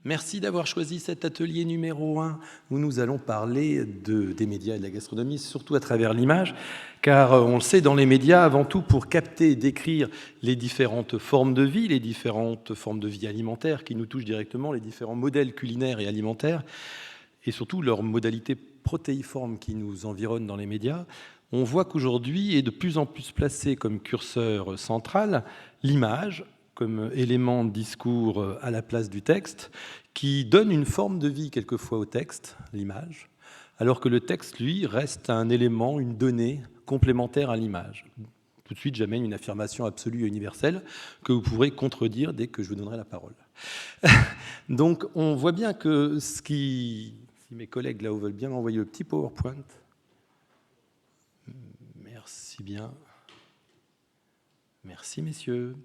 Merci d'avoir choisi cet atelier numéro 1 où nous allons parler des médias et de la gastronomie, surtout à travers l'image, car on le sait, dans les médias, avant tout pour capter et décrire les différentes formes de vie, les différentes formes de vie alimentaire qui nous touchent directement, les différents modèles culinaires et alimentaires, et surtout leurs modalités protéiformes qui nous environnent dans les médias, on voit qu'aujourd'hui est de plus en plus placé comme curseur central l'image, comme élément de discours à la place du texte, qui donne une forme de vie quelquefois au texte, l'image, alors que le texte, lui, reste un élément, une donnée complémentaire à l'image. Tout de suite, j'amène une affirmation absolue et universelle que vous pourrez contredire dès que je vous donnerai la parole. Donc, on voit bien que si mes collègues là-haut veulent bien m'envoyer le petit PowerPoint. Merci bien. Merci, messieurs.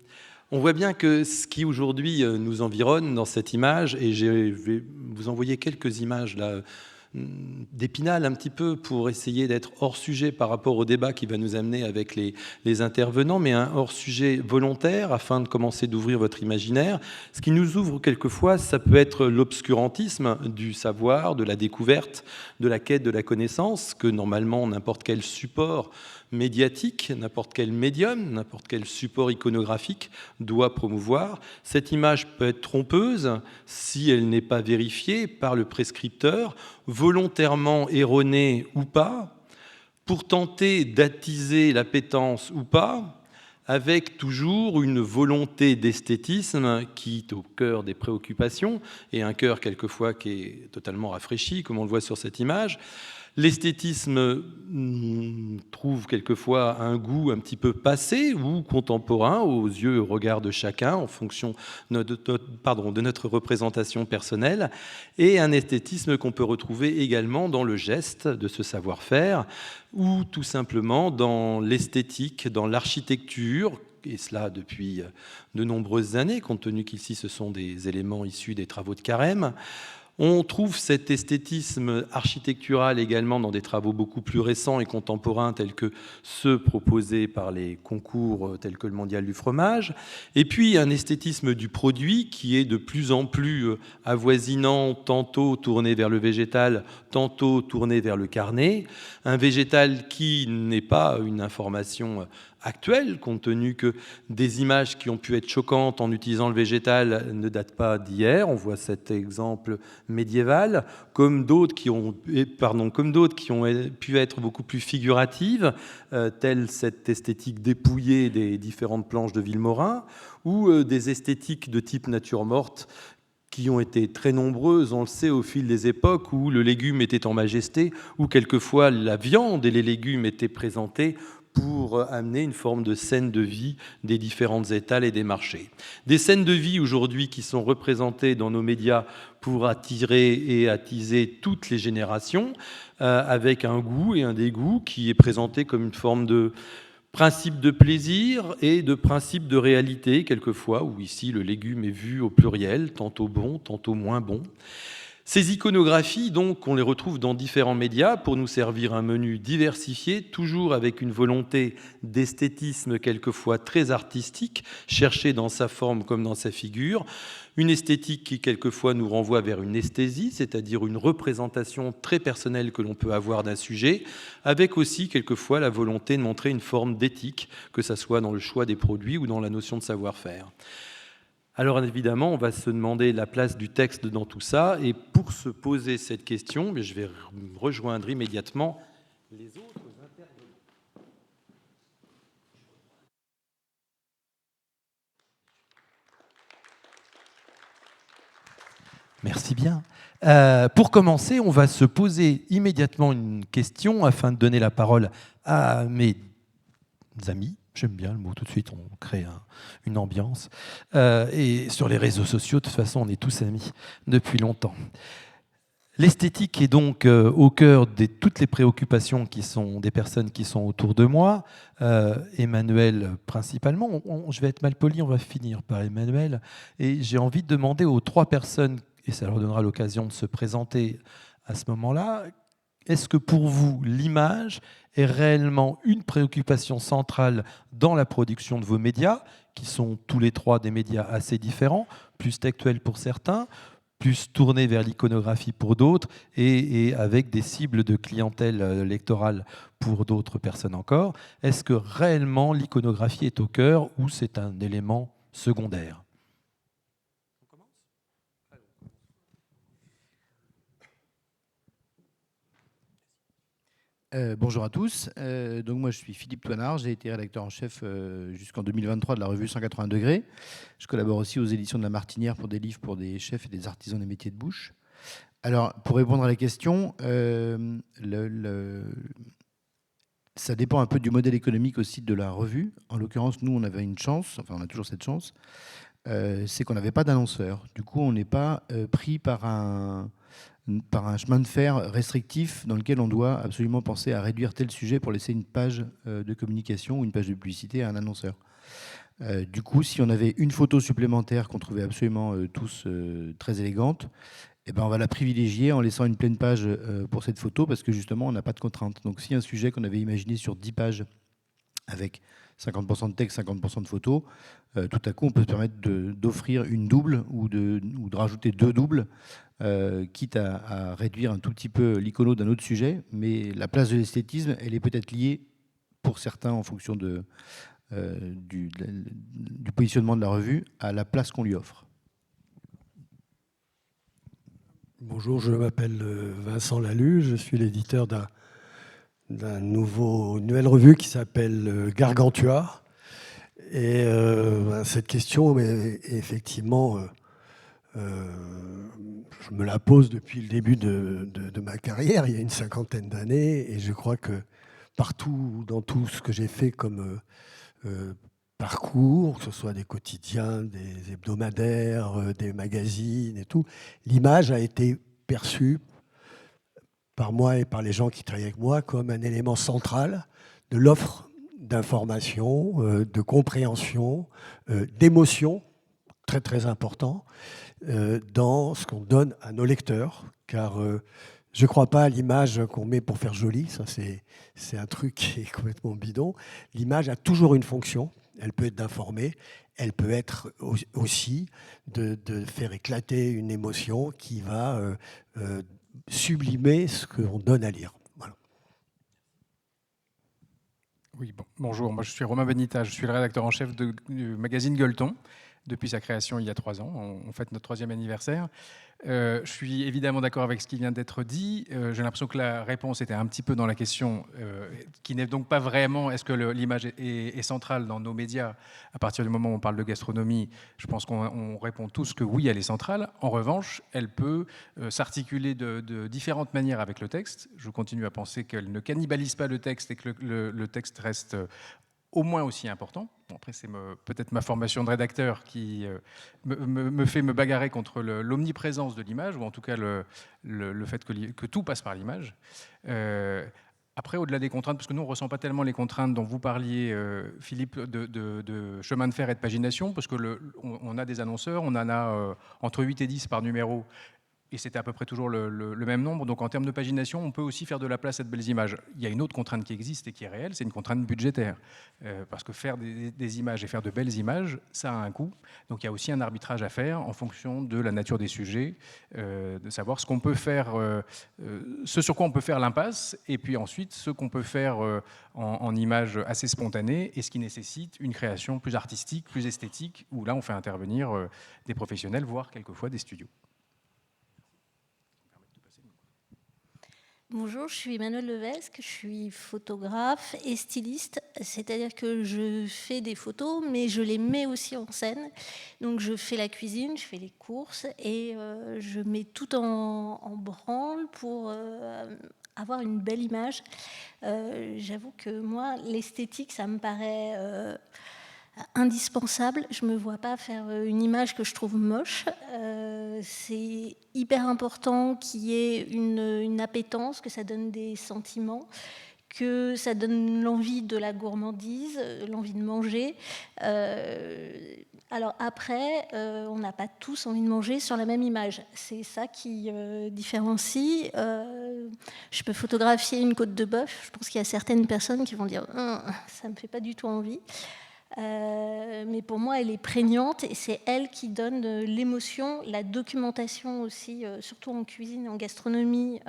On voit bien que ce qui aujourd'hui nous environne dans cette image, et je vais vous envoyer quelques images là, d'Épinal un petit peu pour essayer d'être hors sujet par rapport au débat qui va nous amener avec les intervenants, mais un hors sujet volontaire afin de commencer d'ouvrir votre imaginaire. Ce qui nous ouvre quelquefois, ça peut être l'obscurantisme du savoir, de la découverte, de la quête de la connaissance, que normalement n'importe quel support médiatique, n'importe quel médium, n'importe quel support iconographique doit promouvoir. Cette image peut être trompeuse si elle n'est pas vérifiée par le prescripteur, volontairement erronée ou pas, pour tenter d'attiser l'appétence ou pas, avec toujours une volonté d'esthétisme qui est au cœur des préoccupations, et un cœur quelquefois qui est totalement rafraîchi, comme on le voit sur cette image. L'esthétisme trouve quelquefois un goût un petit peu passé ou contemporain aux yeux et au regard de chacun en fonction de notre représentation personnelle, et un esthétisme qu'on peut retrouver également dans le geste de ce savoir-faire ou tout simplement dans l'esthétique, dans l'architecture, et cela depuis de nombreuses années, compte tenu qu'ici ce sont des éléments issus des travaux de Carême. On trouve cet esthétisme architectural également dans des travaux beaucoup plus récents et contemporains tels que ceux proposés par les concours tels que le Mondial du fromage. Et puis un esthétisme du produit qui est de plus en plus avoisinant, tantôt tourné vers le végétal, tantôt tourné vers le carné. Un végétal qui n'est pas une information actuelle, compte tenu que des images qui ont pu être choquantes en utilisant le végétal ne datent pas d'hier. On voit cet exemple médiéval, comme d'autres qui ont pu être beaucoup plus figuratives, telle cette esthétique dépouillée des différentes planches de Vilmorin, ou des esthétiques de type nature morte qui ont été très nombreuses, on le sait, au fil des époques où le légume était en majesté, où quelquefois la viande et les légumes étaient présentés pour amener une forme de scène de vie des différentes étals et des marchés. Des scènes de vie aujourd'hui qui sont représentées dans nos médias pour attirer et attiser toutes les générations, avec un goût et un dégoût qui est présenté comme une forme de principe de plaisir et de principe de réalité, quelquefois, où ici le légume est vu au pluriel, tantôt bon, tantôt moins bon. Ces iconographies, donc, on les retrouve dans différents médias pour nous servir un menu diversifié, toujours avec une volonté d'esthétisme quelquefois très artistique, cherchée dans sa forme comme dans sa figure. Une esthétique qui quelquefois nous renvoie vers une esthésie, c'est-à-dire une représentation très personnelle que l'on peut avoir d'un sujet, avec aussi quelquefois la volonté de montrer une forme d'éthique, que ce soit dans le choix des produits ou dans la notion de savoir-faire. Alors évidemment, on va se demander la place du texte dans tout ça, et pour se poser cette question, je vais rejoindre immédiatement les autres intervenants. Merci bien. Pour commencer, on va se poser immédiatement une question afin de donner la parole à mes amis. J'aime bien le mot, tout de suite, on crée une ambiance. Et sur les réseaux sociaux, de toute façon, on est tous amis depuis longtemps. L'esthétique est donc au cœur de toutes les préoccupations qui sont des personnes qui sont autour de moi. Emmanuel principalement. Je vais être mal poli, on va finir par Emmanuel. Et j'ai envie de demander aux 3 personnes, et ça leur donnera l'occasion de se présenter à ce moment-là, est-ce que pour vous, l'image est réellement une préoccupation centrale dans la production de vos médias, qui sont tous les 3 des médias assez différents, plus textuels pour certains, plus tournée vers l'iconographie pour d'autres et avec des cibles de clientèle électorale pour d'autres personnes encore. Est-ce que réellement l'iconographie est au cœur ou c'est un élément secondaire ? Bonjour à tous. Donc moi je suis Philippe Toinard, j'ai été rédacteur en chef jusqu'en 2023 de la revue 180 degrés. Je collabore aussi aux éditions de La Martinière pour des livres pour des chefs et des artisans des métiers de bouche. Alors pour répondre à la question, ça dépend un peu du modèle économique aussi de la revue. En l'occurrence, nous on avait une chance, enfin on a toujours cette chance, c'est qu'on n'avait pas d'annonceur. Du coup on n'est pas pris par un chemin de fer restrictif dans lequel on doit absolument penser à réduire tel sujet pour laisser une page de communication ou une page de publicité à un annonceur. Du coup, si on avait une photo supplémentaire qu'on trouvait absolument tous très élégante, eh ben on va la privilégier en laissant une pleine page pour cette photo parce que justement, on n'a pas de contrainte. Donc si un sujet qu'on avait imaginé sur 10 pages avec 50% de texte, 50% de photos, tout à coup, on peut se permettre d'offrir une double ou de rajouter 2 doubles, quitte à réduire un tout petit peu l'icono d'un autre sujet. Mais la place de l'esthétisme, elle est peut-être liée, pour certains, en fonction du positionnement de la revue, à la place qu'on lui offre. Bonjour, je m'appelle Vincent Lalu, je suis l'éditeur d'une nouvelle revue qui s'appelle Gargantua. Et cette question, effectivement, je me la pose depuis le début de ma carrière, il y a une 50aine d'années, et je crois que partout, dans tout ce que j'ai fait comme parcours, que ce soit des quotidiens, des hebdomadaires, des magazines et tout, l'image a été perçue par moi et par les gens qui travaillent avec moi comme un élément central de l'offre d'information, de compréhension, d'émotion, très très important, dans ce qu'on donne à nos lecteurs, car je ne crois pas à l'image qu'on met pour faire joli, ça c'est un truc qui est complètement bidon. L'image a toujours une fonction, elle peut être d'informer, elle peut être aussi de faire éclater une émotion qui va sublimer ce qu'on donne à lire. Voilà. Oui, bonjour, moi je suis Romain Benita, je suis le rédacteur en chef du magazine Gueuleton depuis sa création il y a 3 ans. On fête notre 3e anniversaire. Je suis évidemment d'accord avec ce qui vient d'être dit. J'ai l'impression que la réponse était un petit peu dans la question, qui n'est donc pas vraiment est-ce que l'image est centrale dans nos médias. À partir du moment où on parle de gastronomie, je pense qu'on répond tous que oui, elle est centrale. En revanche, elle peut s'articuler de différentes manières avec le texte. Je continue à penser qu'elle ne cannibalise pas le texte et que le texte reste au moins aussi important. Bon, après, c'est peut-être ma formation de rédacteur qui me fait me bagarrer contre l'omniprésence de l'image, ou en tout cas le fait que tout passe par l'image. Après, au-delà des contraintes, parce que nous, on ne ressent pas tellement les contraintes dont vous parliez, Philippe, de chemin de fer et de pagination, parce qu'on a des annonceurs, on en a entre 8 et 10 par numéro, et c'était à peu près toujours le même nombre. Donc en termes de pagination, on peut aussi faire de la place à de belles images. Il y a une autre contrainte qui existe et qui est réelle, c'est une contrainte budgétaire. Parce que faire des images et faire de belles images, ça a un coût. Donc il y a aussi un arbitrage à faire en fonction de la nature des sujets, de savoir ce qu'on peut faire, ce sur quoi on peut faire l'impasse, et puis ensuite ce qu'on peut faire en images assez spontanées, et ce qui nécessite une création plus artistique, plus esthétique, où là on fait intervenir des professionnels, voire quelquefois des studios. Bonjour, je suis Emmanuelle Levesque, je suis photographe et styliste, c'est-à-dire que je fais des photos, mais je les mets aussi en scène. Donc je fais la cuisine, je fais les courses et je mets tout en branle pour avoir une belle image. J'avoue que moi, l'esthétique, ça me paraît indispensable. Je ne me vois pas faire une image que je trouve moche. C'est hyper important qu'il y ait une appétence, que ça donne des sentiments, que ça donne l'envie de la gourmandise, l'envie de manger. Alors après, on n'a pas tous envie de manger sur la même image. C'est ça qui différencie. Je peux photographier une côte de bœuf. Je pense qu'il y a certaines personnes qui vont dire « ça ne me fait pas du tout envie ». Mais pour moi, elle est prégnante et c'est elle qui donne l'émotion, la documentation aussi, surtout en cuisine, en gastronomie.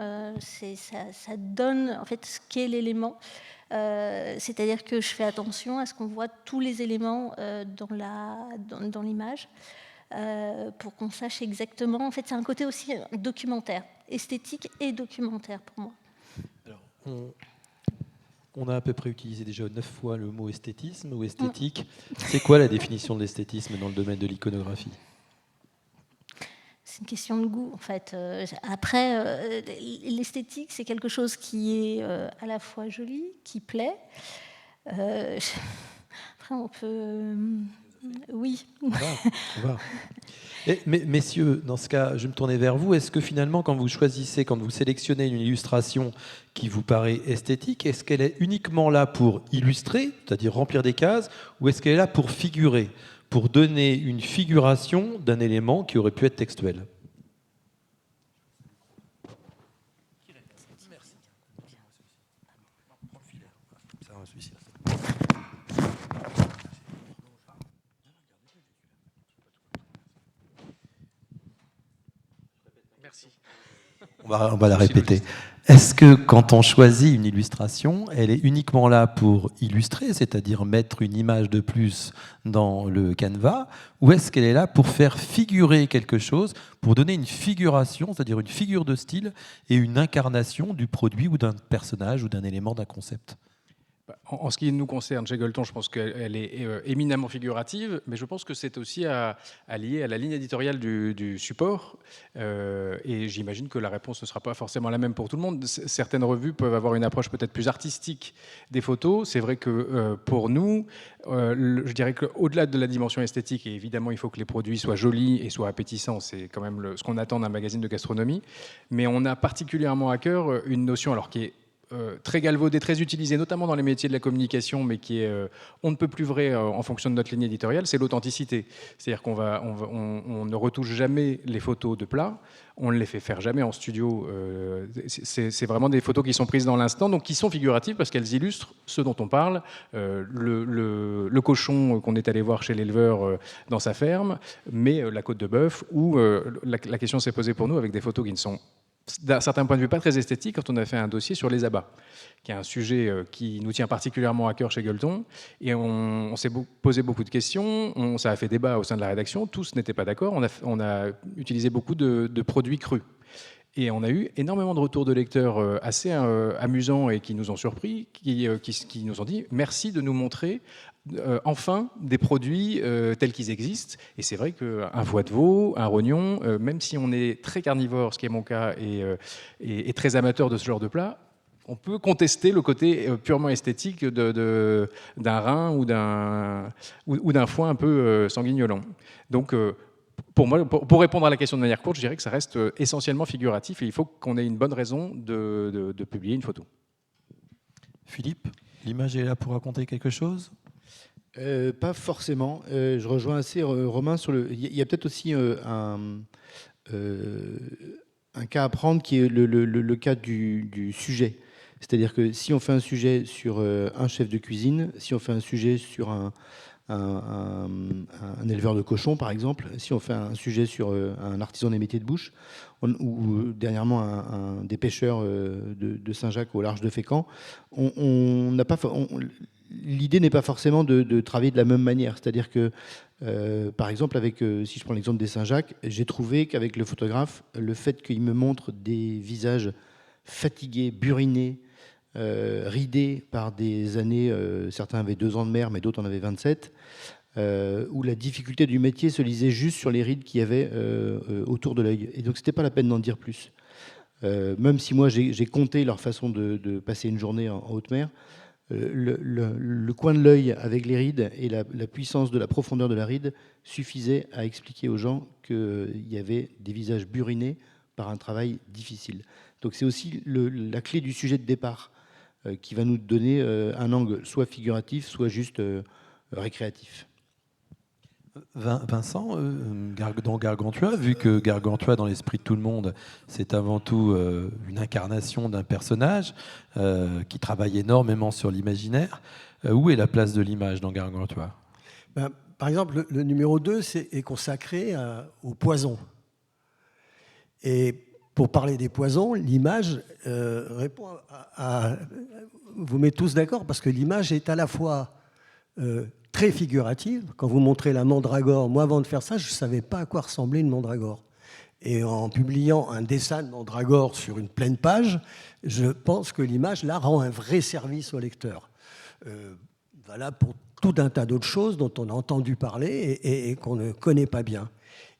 Ça donne en fait ce qu'est l'élément. C'est-à-dire que je fais attention à ce qu'on voit tous les éléments dans l'image pour qu'on sache exactement. En fait, c'est un côté aussi documentaire, esthétique et documentaire pour moi. Alors, on a à peu près utilisé déjà 9 fois le mot esthétisme ou esthétique. C'est quoi la définition de l'esthétisme dans le domaine de l'iconographie ? C'est une question de goût, en fait. Après, l'esthétique, c'est quelque chose qui est à la fois joli, qui plaît. Après, on peut... oui. On va. Mais, messieurs, dans ce cas, je vais me tourner vers vous. Est-ce que finalement, quand vous sélectionnez une illustration qui vous paraît esthétique, est-ce qu'elle est uniquement là pour illustrer, c'est-à-dire remplir des cases, ou est-ce qu'elle est là pour figurer, pour donner une figuration d'un élément qui aurait pu être textuel ? Merci. On va la répéter. Est-ce que quand on choisit une illustration, elle est uniquement là pour illustrer, c'est-à-dire mettre une image de plus dans le canevas, ou est-ce qu'elle est là pour faire figurer quelque chose, pour donner une figuration, c'est-à-dire une figure de style et une incarnation du produit ou d'un personnage ou d'un élément, d'un concept ? En ce qui nous concerne, chez Gueuleton, je pense qu'elle est éminemment figurative, mais je pense que c'est aussi à lier à la ligne éditoriale du support. Et j'imagine que la réponse ne sera pas forcément la même pour tout le monde. Certaines revues peuvent avoir une approche peut-être plus artistique des photos. C'est vrai que pour nous, je dirais qu'au-delà de la dimension esthétique, et évidemment, il faut que les produits soient jolis et soient appétissants. C'est quand même ce qu'on attend d'un magazine de gastronomie. Mais on a particulièrement à cœur une notion, alors qui est très galvaudé, très utilisé, notamment dans les métiers de la communication, mais qui est on ne peut plus vrai en fonction de notre ligne éditoriale, c'est l'authenticité. C'est-à-dire on ne retouche jamais les photos de plat, on ne les fait faire jamais en studio. C'est vraiment des photos qui sont prises dans l'instant, donc qui sont figuratives parce qu'elles illustrent ce dont on parle. Le cochon qu'on est allé voir chez l'éleveur dans sa ferme, mais la côte de bœuf, où la question s'est posée pour nous avec des photos qui ne sont d'un certain point de vue pas très esthétique, quand on a fait un dossier sur les abats, qui est un sujet qui nous tient particulièrement à cœur chez Gueuleton, et on s'est posé beaucoup de questions, ça a fait débat au sein de la rédaction, tous n'étaient pas d'accord, on a utilisé beaucoup de produits crus. Et on a eu énormément de retours de lecteurs assez amusants et qui nous ont surpris, qui nous ont dit « merci de nous montrer enfin des produits tels qu'ils existent ». Et c'est vrai qu'un foie de veau, un rognon, même si on est très carnivore, ce qui est mon cas, et très amateur de ce genre de plat, on peut contester le côté purement esthétique d'un rein ou d'un foie un peu sanguignolant. Donc, pour moi, pour répondre à la question de manière courte, je dirais que ça reste essentiellement figuratif et il faut qu'on ait une bonne raison de publier une photo. Philippe, l'image est là pour raconter quelque chose ? Pas forcément. Je rejoins assez Romain sur le... Il y a peut-être aussi un cas à prendre qui est le cas du sujet. C'est-à-dire que si on fait un sujet sur un chef de cuisine, si on fait un sujet sur un éleveur de cochons, par exemple, si on fait un sujet sur un artisan des métiers de bouche, ou dernièrement des pêcheurs de Saint-Jacques au large de Fécamp, l'idée n'est pas forcément de travailler de la même manière. C'est-à-dire que, par exemple, si je prends l'exemple des Saint-Jacques, j'ai trouvé qu'avec le photographe, le fait qu'il me montre des visages fatigués, burinés, ridés par des années, certains avaient 2 ans de mer, mais d'autres en avaient 27, où la difficulté du métier se lisait juste sur les rides qu'il y avait autour de l'œil. Et donc, c'était pas la peine d'en dire plus. Même si moi, j'ai compté leur façon de passer une journée en haute mer, le coin de l'œil avec les rides et la puissance de la profondeur de la ride suffisait à expliquer aux gens qu'il y avait des visages burinés par un travail difficile. Donc c'est aussi la clé du sujet de départ qui va nous donner un angle soit figuratif, soit juste récréatif. Vincent, dans Gargantua, vu que Gargantua, dans l'esprit de tout le monde, c'est avant tout une incarnation d'un personnage qui travaille énormément sur l'imaginaire, où est la place de l'image dans Gargantua ? Par exemple, le numéro 2 est consacré au poison. Et pour parler des poisons, l'image répond à... Vous mettez tous d'accord, parce que l'image est à la fois très figurative. Quand vous montrez la mandragore, moi avant de faire ça, je ne savais pas à quoi ressemblait une mandragore. Et en publiant un dessin de mandragore sur une pleine page, je pense que l'image, là, rend un vrai service au lecteur. Voilà pour tout un tas d'autres choses dont on a entendu parler et qu'on ne connaît pas bien.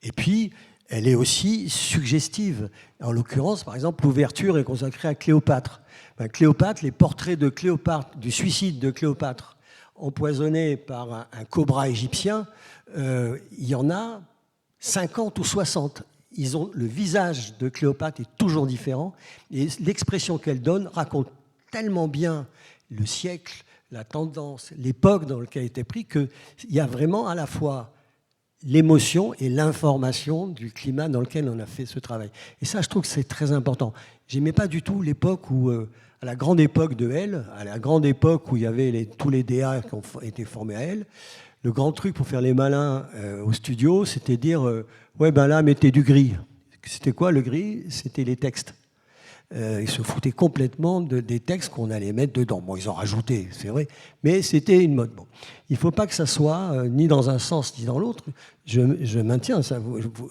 Et puis, elle est aussi suggestive. En l'occurrence, par exemple, l'ouverture est consacrée à Cléopâtre. Cléopâtre, les portraits de Cléopâtre, du suicide de Cléopâtre, empoisonné par un cobra égyptien, il y en a 50 ou 60. Le visage de Cléopâtre est toujours différent et l'expression qu'elle donne raconte tellement bien le siècle, la tendance, l'époque dans laquelle elle était prise, qu'il y a vraiment à la fois l'émotion et l'information du climat dans lequel on a fait ce travail. Et ça, je trouve que c'est très important. J'aimais pas du tout l'époque où, à la grande époque de Elle, à la grande époque où il y avait tous les DA qui ont été formés à Elle, le grand truc pour faire les malins au studio, c'était dire ouais, ben là, mettez du gris. C'était quoi le gris? C'était les textes. Ils se foutaient complètement des textes qu'on allait mettre dedans. Bon, ils en rajoutaient, c'est vrai, mais c'était une mode. Bon. Il ne faut pas que ça soit ni dans un sens ni dans l'autre. Je maintiens ça.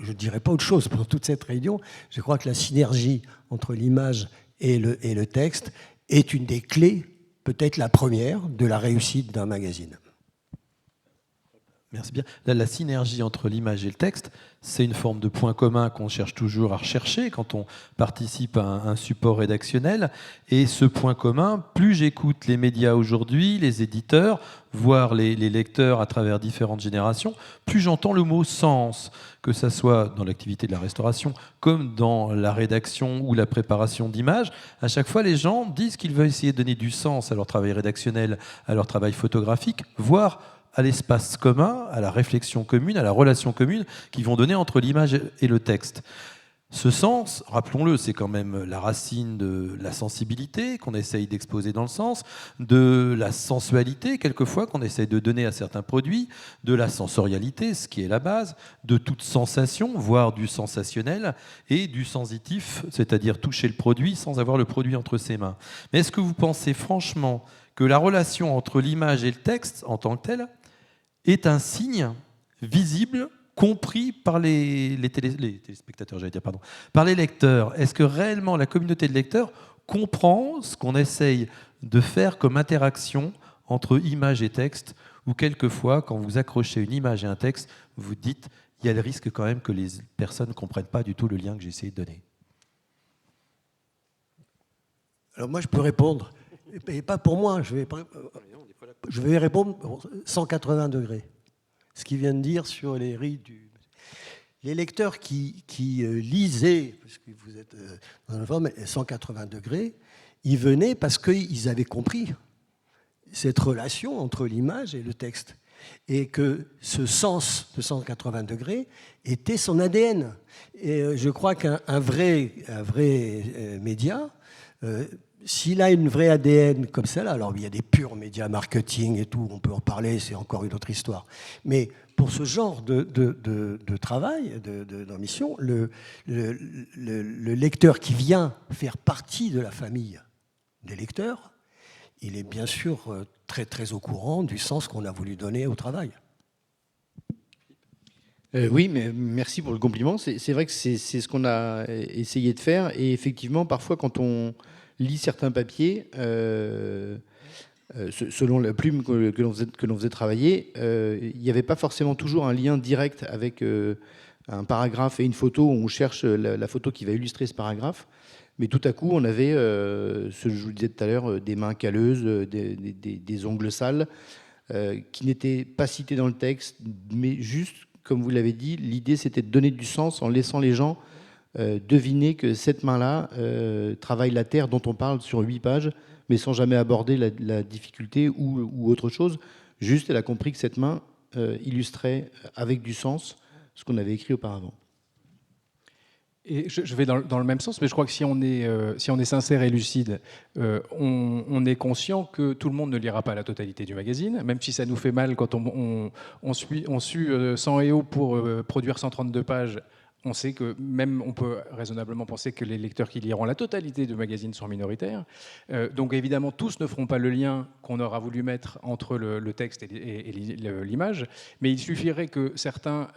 Je ne dirais pas autre chose pour toute cette réunion. Je crois que la synergie entre l'image et le texte est une des clés, peut-être la première, de la réussite d'un magazine. Merci bien. La synergie entre l'image et le texte, c'est une forme de point commun qu'on cherche toujours à rechercher quand on participe à un support rédactionnel. Et ce point commun, plus j'écoute les médias aujourd'hui, les éditeurs, voire les lecteurs à travers différentes générations, plus j'entends le mot sens, que ça soit dans l'activité de la restauration, comme dans la rédaction ou la préparation d'images. À chaque fois, les gens disent qu'ils veulent essayer de donner du sens à leur travail rédactionnel, à leur travail photographique, voire à l'espace commun, à la réflexion commune, à la relation commune qu'ils vont donner entre l'image et le texte. Ce sens, rappelons-le, c'est quand même la racine de la sensibilité qu'on essaye d'exposer dans le sens, de la sensualité quelquefois qu'on essaye de donner à certains produits, de la sensorialité, ce qui est la base, de toute sensation, voire du sensationnel, et du sensitif, c'est-à-dire toucher le produit sans avoir le produit entre ses mains. Mais est-ce que vous pensez franchement que la relation entre l'image et le texte en tant que telle est un signe visible, compris par les téléspectateurs, j'allais dire, pardon, par les lecteurs? Est-ce que réellement la communauté de lecteurs comprend ce qu'on essaye de faire comme interaction entre image et texte, ou quelquefois, quand vous accrochez une image et un texte, vous dites, il y a le risque quand même que les personnes ne comprennent pas du tout le lien que j'ai essayé de donner? Alors moi, je peux répondre, et pas pour moi, je vais répondre 180 degrés. Ce qu'il vient de dire sur les rides Les lecteurs qui lisaient, parce que vous êtes dans la forme 180 degrés, ils venaient parce qu'ils avaient compris cette relation entre l'image et le texte. Et que ce sens de 180 degrés était son ADN. Et je crois qu'un vrai média... s'il a une vraie ADN comme celle-là, alors il y a des purs médias marketing et tout, on peut en parler, c'est encore une autre histoire. Mais pour ce genre de travail, d'ambition, le lecteur qui vient faire partie de la famille des lecteurs, il est bien sûr très très au courant du sens qu'on a voulu donner au travail. Oui, mais merci pour le compliment. C'est vrai que c'est ce qu'on a essayé de faire. Et effectivement, parfois, quand on lit certains papiers, selon la plume que l'on faisait travailler, il n'y avait pas forcément toujours un lien direct avec un paragraphe et une photo où on cherche la photo qui va illustrer ce paragraphe. Mais tout à coup, on avait, ce que je vous disais tout à l'heure, des mains calleuses, des ongles sales, qui n'étaient pas cités dans le texte, mais juste, comme vous l'avez dit, l'idée c'était de donner du sens en laissant les gens deviner que cette main-là travaille la terre dont on parle sur 8 pages, mais sans jamais aborder la difficulté ou autre chose. Juste, elle a compris que cette main illustrait avec du sens ce qu'on avait écrit auparavant. Et je vais dans le même sens, mais je crois que si on est sincère et lucide, on est conscient que tout le monde ne lira pas la totalité du magazine, même si ça nous fait mal quand on suit 100 EO pour produire 132 pages. On sait que même, on peut raisonnablement penser que les lecteurs qui liront la totalité du magazine sont minoritaires. Donc évidemment, tous ne feront pas le lien qu'on aura voulu mettre entre le texte et l'image, mais il suffirait que certains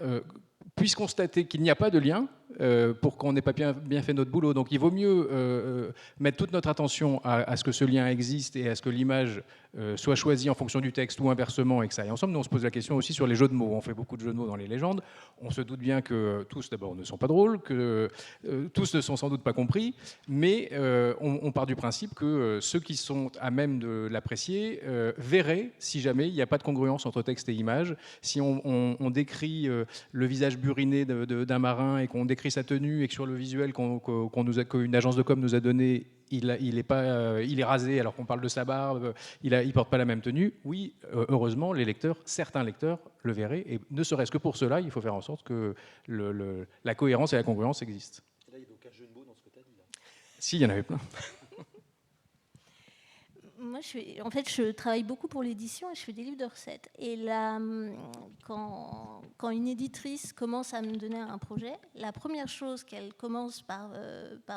puissent constater qu'il n'y a pas de lien pour qu'on n'ait pas bien fait notre boulot. Donc il vaut mieux mettre toute notre attention à ce que ce lien existe et à ce que l'image soit choisie en fonction du texte ou inversement et que ça aille ensemble. Nous, on se pose la question aussi sur les jeux de mots. On fait beaucoup de jeux de mots dans les légendes. On se doute bien que tous, d'abord, ne sont pas drôles, que tous ne sont sans doute pas compris, mais on part du principe que ceux qui sont à même de l'apprécier verraient si jamais il n'y a pas de congruence entre texte et image. Si on décrit le visage buriné d'un marin et qu'on décrit sa tenue et que sur le visuel qu'une agence de com nous a donné, il est rasé alors qu'on parle de sa barbe, il porte pas la même tenue. Oui, heureusement, certains lecteurs le verraient, et ne serait-ce que pour cela, il faut faire en sorte que la cohérence et la congruence existent. Et là, il n'y a aucun jeu de mots dans ce que tu as dit, là. Si, il y en avait plein. Moi, je travaille beaucoup pour l'édition et je fais des livres de recettes. Et là, quand une éditrice commence à me donner un projet, la première chose qu'elle commence par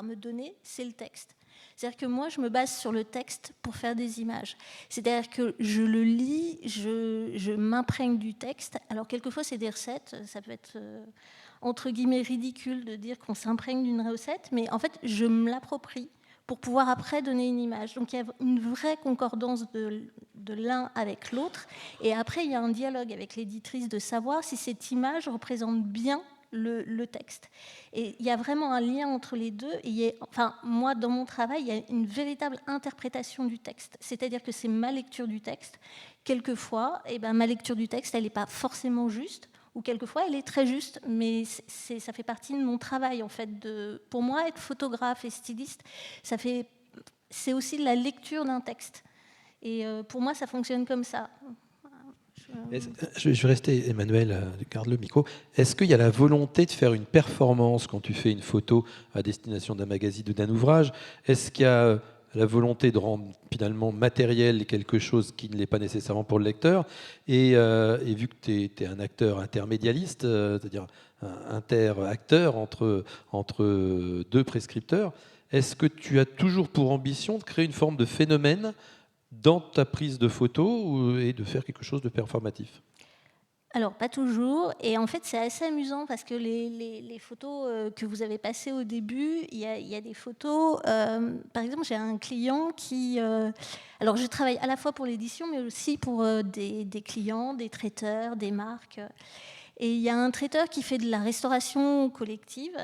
me donner, c'est le texte. C'est-à-dire que moi, je me base sur le texte pour faire des images. C'est-à-dire que je le lis, je m'imprègne du texte. Alors, quelquefois, c'est des recettes. Ça peut être, entre guillemets, ridicule de dire qu'on s'imprègne d'une recette. Mais en fait, je me l'approprie pour pouvoir après donner une image. Donc il y a une vraie concordance de l'un avec l'autre. Et après, il y a un dialogue avec l'éditrice de savoir si cette image représente bien le texte. Et il y a vraiment un lien entre les deux. Et moi, dans mon travail, il y a une véritable interprétation du texte. C'est-à-dire que c'est ma lecture du texte. Quelquefois, ma lecture du texte, elle n'est pas forcément juste, ou quelquefois elle est très juste, mais ça fait partie de mon travail en fait. Pour moi, être photographe et styliste, c'est aussi de la lecture d'un texte. Et pour moi, ça fonctionne comme ça. Je vais rester, Emmanuel, garde le micro. Est-ce qu'il y a la volonté de faire une performance quand tu fais une photo à destination d'un magazine ou d'un ouvrage? Est-ce qu'il y a la volonté de rendre finalement matériel quelque chose qui ne l'est pas nécessairement pour le lecteur, et vu que tu es un acteur intermédialiste, c'est-à-dire un inter-acteur entre deux prescripteurs, est-ce que tu as toujours pour ambition de créer une forme de phénomène dans ta prise de photo et de faire quelque chose de performatif? Alors, pas toujours. Et en fait, c'est assez amusant parce que les photos que vous avez passées au début, il y a des photos... par exemple, j'ai un client qui... alors, je travaille à la fois pour l'édition, mais aussi pour des clients, des traiteurs, des marques. Et il y a un traiteur qui fait de la restauration collective,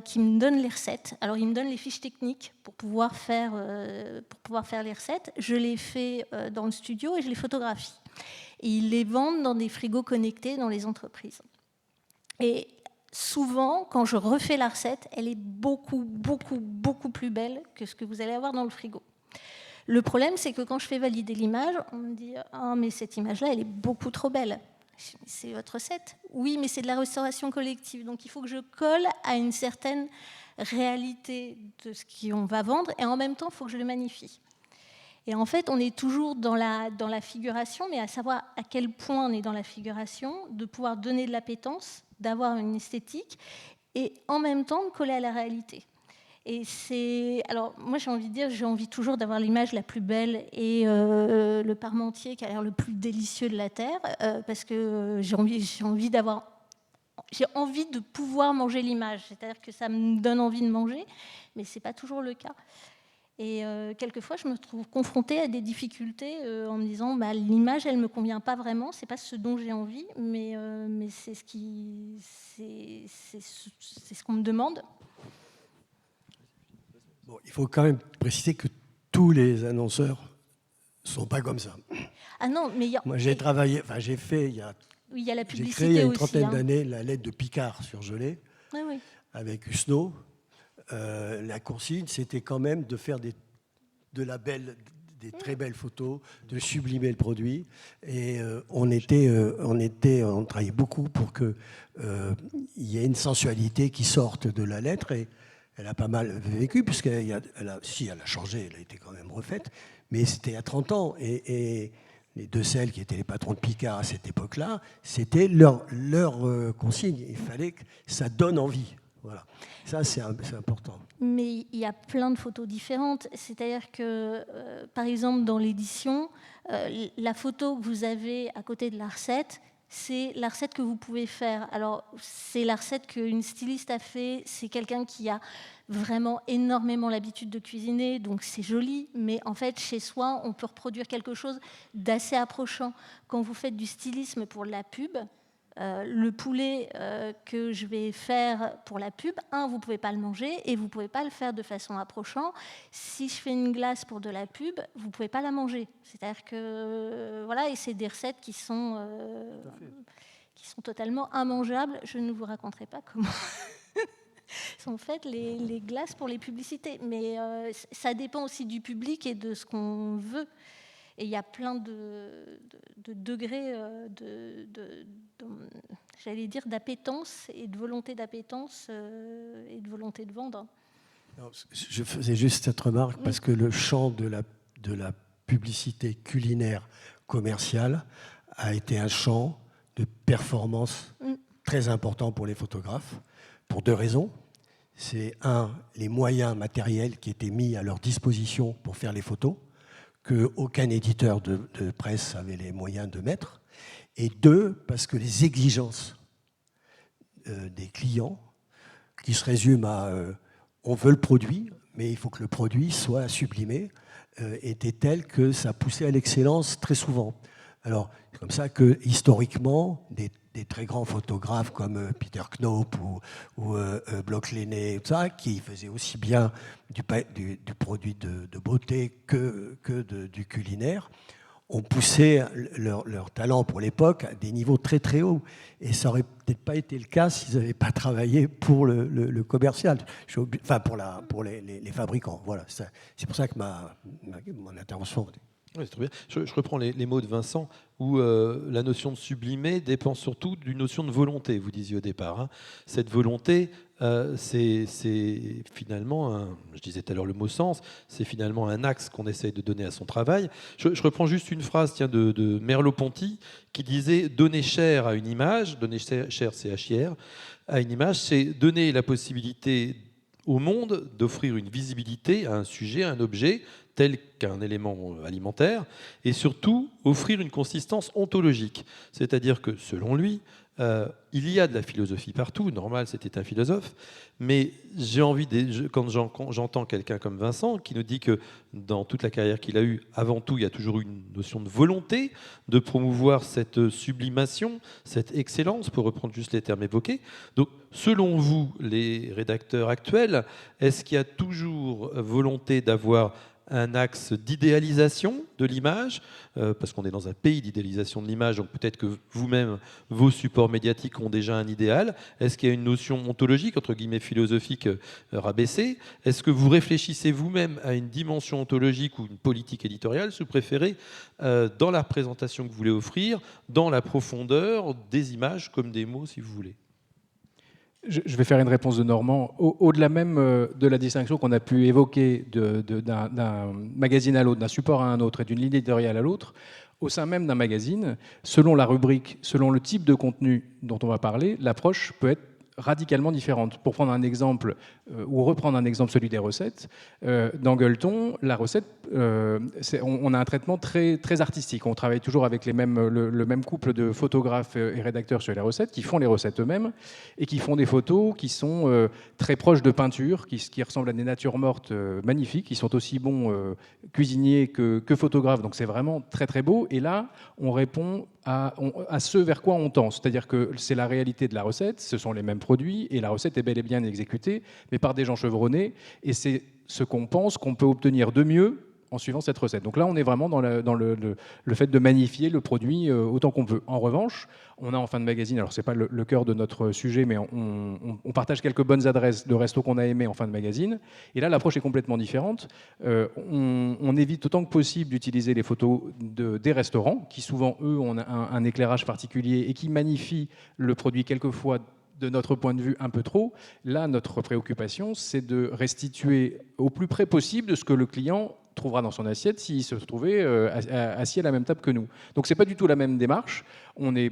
qui me donne les recettes. Alors, il me donne les fiches techniques pour pouvoir faire les recettes. Je les fais dans le studio et je les photographie. Et ils les vendent dans des frigos connectés dans les entreprises. Et souvent, quand je refais la recette, elle est beaucoup, beaucoup, beaucoup plus belle que ce que vous allez avoir dans le frigo. Le problème, c'est que quand je fais valider l'image, on me dit « Ah, mais cette image-là, elle est beaucoup trop belle. » C'est votre recette? Oui, mais c'est de la restauration collective. Donc, il faut que je colle à une certaine réalité de ce qu'on va vendre et en même temps, il faut que je le magnifie. Et en fait, on est toujours dans la figuration, mais à savoir à quel point on est dans la figuration, de pouvoir donner de l'appétence, d'avoir une esthétique, et en même temps de coller à la réalité. Et alors, moi, j'ai envie toujours d'avoir l'image la plus belle et le parmentier qui a l'air le plus délicieux de la Terre, parce que j'ai envie de pouvoir manger l'image. C'est-à-dire que ça me donne envie de manger, mais ce n'est pas toujours le cas. Et quelquefois, je me trouve confrontée à des difficultés en me disant l'image, elle ne me convient pas vraiment, ce n'est pas ce dont j'ai envie, mais c'est ce qu'on me demande. Bon, il faut quand même préciser que tous les annonceurs ne sont pas comme ça. Ah non, mais moi, j'ai fait il y a la publicité, j'ai créé il y a une aussi, trentaine d'années la lettre de Picard surgelée, oui. avec Usno. La consigne, c'était quand même de faire des des très belles photos, de sublimer le produit. Et on travaillait beaucoup pour qu'il y ait une sensualité qui sorte de la lettre. Et elle a pas mal vécu, puisqu'elle a changé, elle a été quand même refaite, mais c'était il y a 30 ans. Et les deux celles qui étaient les patrons de Picard à cette époque-là, c'était leur consigne. Il fallait que ça donne envie. Voilà. Ça, c'est important. Mais il y a plein de photos différentes. C'est-à-dire que, par exemple, dans l'édition, la photo que vous avez à côté de la recette, c'est la recette que vous pouvez faire. Alors, c'est la recette qu'une styliste a fait. C'est quelqu'un qui a vraiment énormément l'habitude de cuisiner, donc c'est joli. Mais en fait, chez soi, on peut reproduire quelque chose d'assez approchant. Quand vous faites du stylisme pour la pub, le poulet que je vais faire pour la pub, vous ne pouvez pas le manger et vous ne pouvez pas le faire de façon approchante. Si je fais une glace pour de la pub, vous ne pouvez pas la manger. C'est-à-dire que, voilà, et c'est des recettes qui sont totalement immangeables. Je ne vous raconterai pas comment sont faites les glaces pour les publicités. Mais ça dépend aussi du public et de ce qu'on veut. Et il y a plein de degrés j'allais dire, d'appétence et de volonté d'appétence et de volonté de vendre. Non, je faisais juste cette remarque parce que le champ de la publicité culinaire commerciale a été un champ de performance très important pour les photographes, pour deux raisons. C'est les moyens matériels qui étaient mis à leur disposition pour faire les photos, qu'aucun éditeur de presse avait les moyens de mettre, et deux, parce que les exigences des clients, qui se résument à on veut le produit, mais il faut que le produit soit sublimé, étaient telles que ça poussait à l'excellence très souvent. Alors, c'est comme ça que, historiquement, des très grands photographes comme Peter Knoop ou Bloch-Lenné, qui faisaient aussi bien du produit de beauté que du culinaire, ont poussé leur talent pour l'époque à des niveaux très très hauts. Et ça n'aurait peut-être pas été le cas s'ils n'avaient pas travaillé pour le commercial, pour les fabricants. Voilà, c'est pour ça que mon intervention... Oui, c'est trop bien. Je reprends les mots de Vincent, où la notion de sublimer dépend surtout d'une notion de volonté, vous disiez au départ. Hein. Cette volonté, c'est finalement, je disais tout à l'heure le mot sens, c'est finalement un axe qu'on essaye de donner à son travail. Je reprends juste une phrase de Merleau-Ponty qui disait « Donner chair à une image », donner chair, c'est H-I-R, à une image, c'est donner la possibilité au monde d'offrir une visibilité à un sujet, à un objet, tel qu'un élément alimentaire, et surtout offrir une consistance ontologique. C'est-à-dire que, selon lui, il y a de la philosophie partout, normal, c'était un philosophe, mais j'ai envie, quand j'entends quelqu'un comme Vincent, qui nous dit que dans toute la carrière qu'il a eue, avant tout, il y a toujours eu une notion de volonté de promouvoir cette sublimation, cette excellence, pour reprendre juste les termes évoqués. Donc, selon vous, les rédacteurs actuels, est-ce qu'il y a toujours volonté d'avoir un axe d'idéalisation de l'image, parce qu'on est dans un pays d'idéalisation de l'image, donc peut-être que vous-même, vos supports médiatiques ont déjà un idéal. Est-ce qu'il y a une notion ontologique, entre guillemets philosophique, rabaissée? Est-ce que vous réfléchissez vous-même à une dimension ontologique ou une politique éditoriale, si vous préférez, dans la représentation que vous voulez offrir, dans la profondeur des images comme des mots, si vous voulez? Je vais faire une réponse de Normand. Au-delà même de la distinction qu'on a pu évoquer d'un magazine à l'autre, d'un support à un autre et d'une ligne éditoriale à l'autre, au sein même d'un magazine, selon la rubrique, selon le type de contenu dont on va parler, l'approche peut être radicalement différente. Pour prendre un exemple, ou reprendre un exemple, celui des recettes, dans Gueuleton, la recette, on a un traitement très, très artistique. On travaille toujours avec le même couple de photographes et rédacteurs sur les recettes, qui font les recettes eux-mêmes, et qui font des photos qui sont très proches de peinture, qui ressemblent à des natures mortes magnifiques, qui sont aussi bons cuisiniers que photographes. Donc c'est vraiment très, très beau. Et là, on répond à ce vers quoi on tend. C'est-à-dire que c'est la réalité de la recette, ce sont les mêmes produits, et la recette est bel et bien exécutée, mais par des gens chevronnés, et c'est ce qu'on pense qu'on peut obtenir de mieux en suivant cette recette. Donc là, on est vraiment dans le fait de magnifier le produit autant qu'on peut. En revanche, on a en fin de magazine, alors c'est pas le cœur de notre sujet, mais on partage quelques bonnes adresses de restos qu'on a aimés en fin de magazine. Et là, l'approche est complètement différente. On évite autant que possible d'utiliser les photos des restaurants, qui souvent, eux, ont un éclairage particulier et qui magnifient le produit quelquefois de notre point de vue un peu trop. Là, notre préoccupation, c'est de restituer au plus près possible de ce que le client trouvera dans son assiette s'il se trouvait assis à la même table que nous. Donc c'est pas du tout la même démarche. On est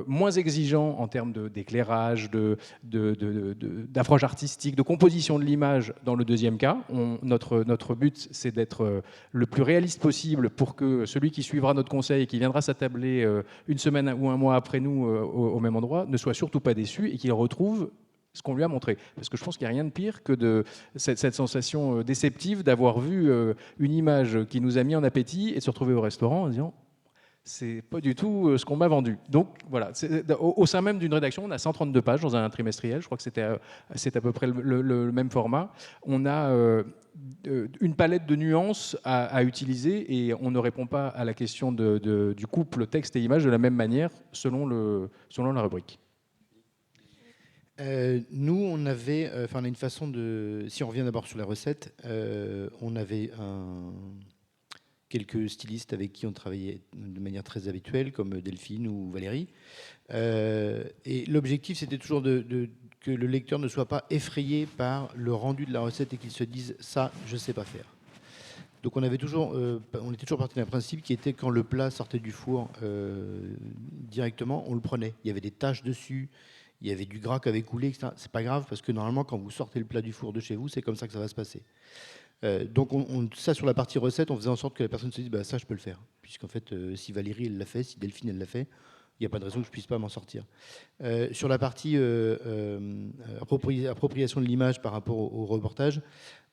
moins exigeant en termes d'éclairage, d'approche artistique, de composition de l'image dans le deuxième cas. Notre but, c'est d'être le plus réaliste possible pour que celui qui suivra notre conseil et qui viendra s'attabler une semaine ou un mois après nous au même endroit ne soit surtout pas déçu et qu'il retrouve ce qu'on lui a montré. Parce que je pense qu'il n'y a rien de pire que cette sensation déceptive d'avoir vu une image qui nous a mis en appétit et de se retrouver au restaurant en disant c'est pas du tout ce qu'on m'a vendu. Donc voilà, au sein même d'une rédaction, on a 132 pages dans un trimestriel, je crois que c'est à peu près le même format. On a une palette de nuances à utiliser et on ne répond pas à la question du couple texte et image de la même manière selon la rubrique. Nous, on avait, on a une façon de. Si on revient d'abord sur la recette, on avait quelques stylistes avec qui on travaillait de manière très habituelle, comme Delphine ou Valérie. Et l'objectif, c'était toujours que le lecteur ne soit pas effrayé par le rendu de la recette et qu'il se dise ça, je ne sais pas faire. Donc on était toujours parti d'un principe qui était quand le plat sortait du four directement, on le prenait. Il y avait des taches dessus. Il y avait du gras qui avait coulé, etc. C'est pas grave parce que normalement, quand vous sortez le plat du four de chez vous, c'est comme ça que ça va se passer. Donc, ça sur la partie recette, on faisait en sorte que la personne se dise, bah, ça, je peux le faire, puisqu'en fait, si Valérie elle l'a fait, si Delphine elle l'a fait, il n'y a pas de raison que je puisse pas m'en sortir. Sur la partie appropriation de l'image par rapport au reportage,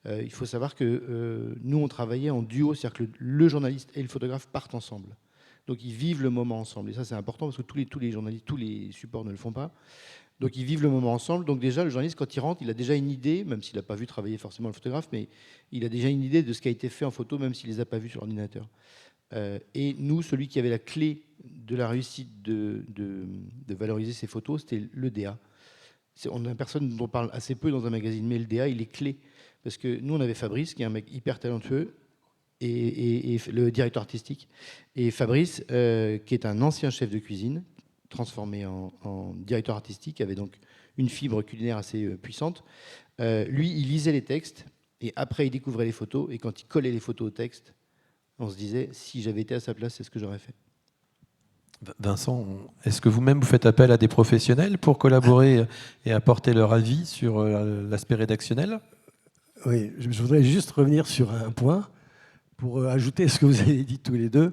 il faut savoir que nous, on travaillait en duo, c'est-à-dire que le journaliste et le photographe partent ensemble. Donc ils vivent le moment ensemble. Et ça, c'est important parce que tous les journalistes, tous les supports ne le font pas. Donc ils vivent le moment ensemble. Donc déjà, le journaliste, quand il rentre, il a déjà une idée, même s'il n'a pas vu travailler forcément le photographe, mais il a déjà une idée de ce qui a été fait en photo, même s'il ne les a pas vus sur l'ordinateur. Et nous, celui qui avait la clé de la réussite de valoriser ces photos, c'était le DA. On a une personne dont on parle assez peu dans un magazine, mais le DA, il est clé. Parce que nous, on avait Fabrice, qui est un mec hyper talentueux, et le directeur artistique. Et Fabrice, qui est un ancien chef de cuisine, transformé en directeur artistique, avait donc une fibre culinaire assez puissante. Lui, il lisait les textes, et après, il découvrait les photos, et quand il collait les photos au texte, on se disait, si j'avais été à sa place, c'est ce que j'aurais fait. Vincent, est-ce que vous-même vous faites appel à des professionnels pour collaborer et apporter leur avis sur l'aspect rédactionnel ? Oui, je voudrais juste revenir sur un point pour ajouter ce que vous avez dit tous les deux.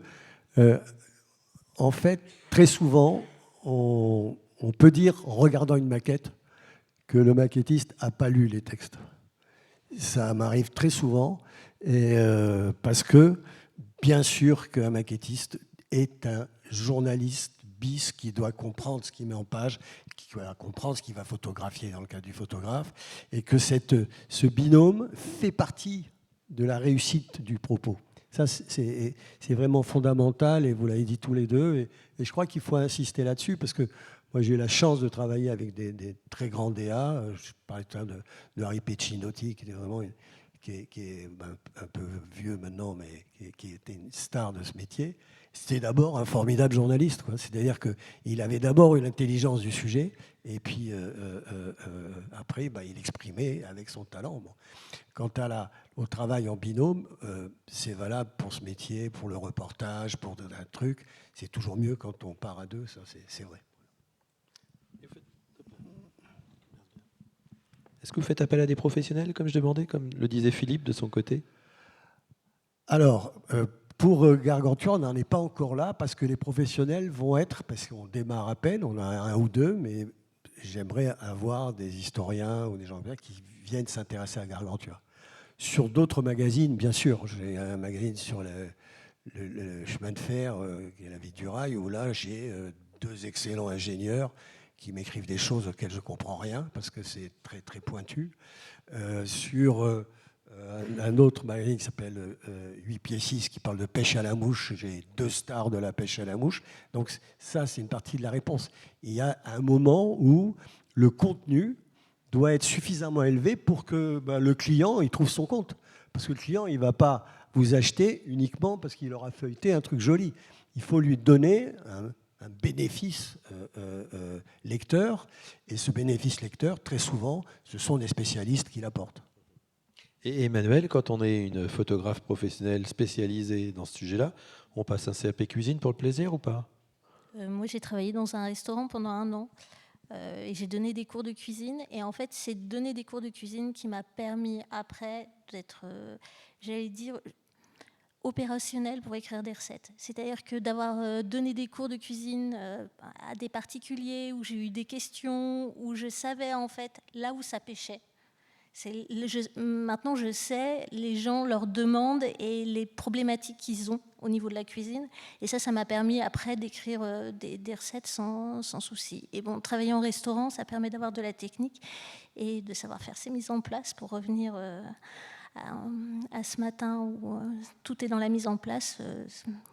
En fait, très souvent, on peut dire, en regardant une maquette, que le maquettiste n'a pas lu les textes. Ça m'arrive très souvent, et parce que, bien sûr qu'un maquettiste est un journaliste bis qui doit comprendre ce qu'il met en page, qui doit comprendre ce qu'il va photographier dans le cas du photographe, et que ce binôme fait partie de la réussite du propos. Ça, c'est vraiment fondamental, et vous l'avez dit tous les deux, et je crois qu'il faut insister là-dessus, parce que moi, j'ai eu la chance de travailler avec des très grands DA. Je parlais tout à l'heure de Harry Pecinotti, qui était vraiment qui est un peu vieux maintenant, mais qui était une star de ce métier. C'était d'abord un formidable journaliste, quoi. C'est-à-dire qu'il avait d'abord une intelligence du sujet, et puis après, il exprimait avec son talent. Bon. Quant au travail en binôme, c'est valable pour ce métier, pour le reportage, pour un truc. C'est toujours mieux quand on part à deux, ça c'est vrai. Est-ce que vous faites appel à des professionnels, comme je demandais, comme le disait Philippe de son côté ? Alors, pour Gargantua, on n'en est pas encore là, parce que les professionnels vont être, parce qu'on démarre à peine, on a un ou deux, mais j'aimerais avoir des historiens ou des gens qui viennent s'intéresser à Gargantua. Sur d'autres magazines, bien sûr, j'ai un magazine sur le chemin de fer, qui est la vie du rail, où là, j'ai deux excellents ingénieurs qui m'écrivent des choses auxquelles je ne comprends rien, parce que c'est très, très pointu. Sur un autre magazine qui s'appelle 8 pieds 6 qui parle de pêche à la mouche. J'ai 2 stars de la pêche à la mouche. Donc ça, c'est une partie de la réponse. Il y a un moment où le contenu doit être suffisamment élevé pour que le client il trouve son compte. Parce que le client, il ne va pas vous acheter uniquement parce qu'il aura feuilleté un truc joli. Il faut lui donner un bénéfice lecteur. Et ce bénéfice lecteur, très souvent, ce sont des spécialistes qui l'apportent. Et Emmanuel, quand on est une photographe professionnelle spécialisée dans ce sujet-là, on passe un CAP cuisine pour le plaisir ou pas? Moi, j'ai travaillé dans un restaurant pendant 1 an et j'ai donné des cours de cuisine. Et en fait, c'est donner des cours de cuisine qui m'a permis après d'être, j'allais dire, opérationnel pour écrire des recettes. C'est-à-dire que d'avoir donné des cours de cuisine à des particuliers où j'ai eu des questions, où je savais en fait là où ça pêchait. Maintenant, je sais les gens, leurs demandes et les problématiques qu'ils ont au niveau de la cuisine. Et ça m'a permis après d'écrire des recettes sans souci. Et bon, travailler en restaurant, ça permet d'avoir de la technique et de savoir faire ses mises en place pour revenir à ce matin où tout est dans la mise en place.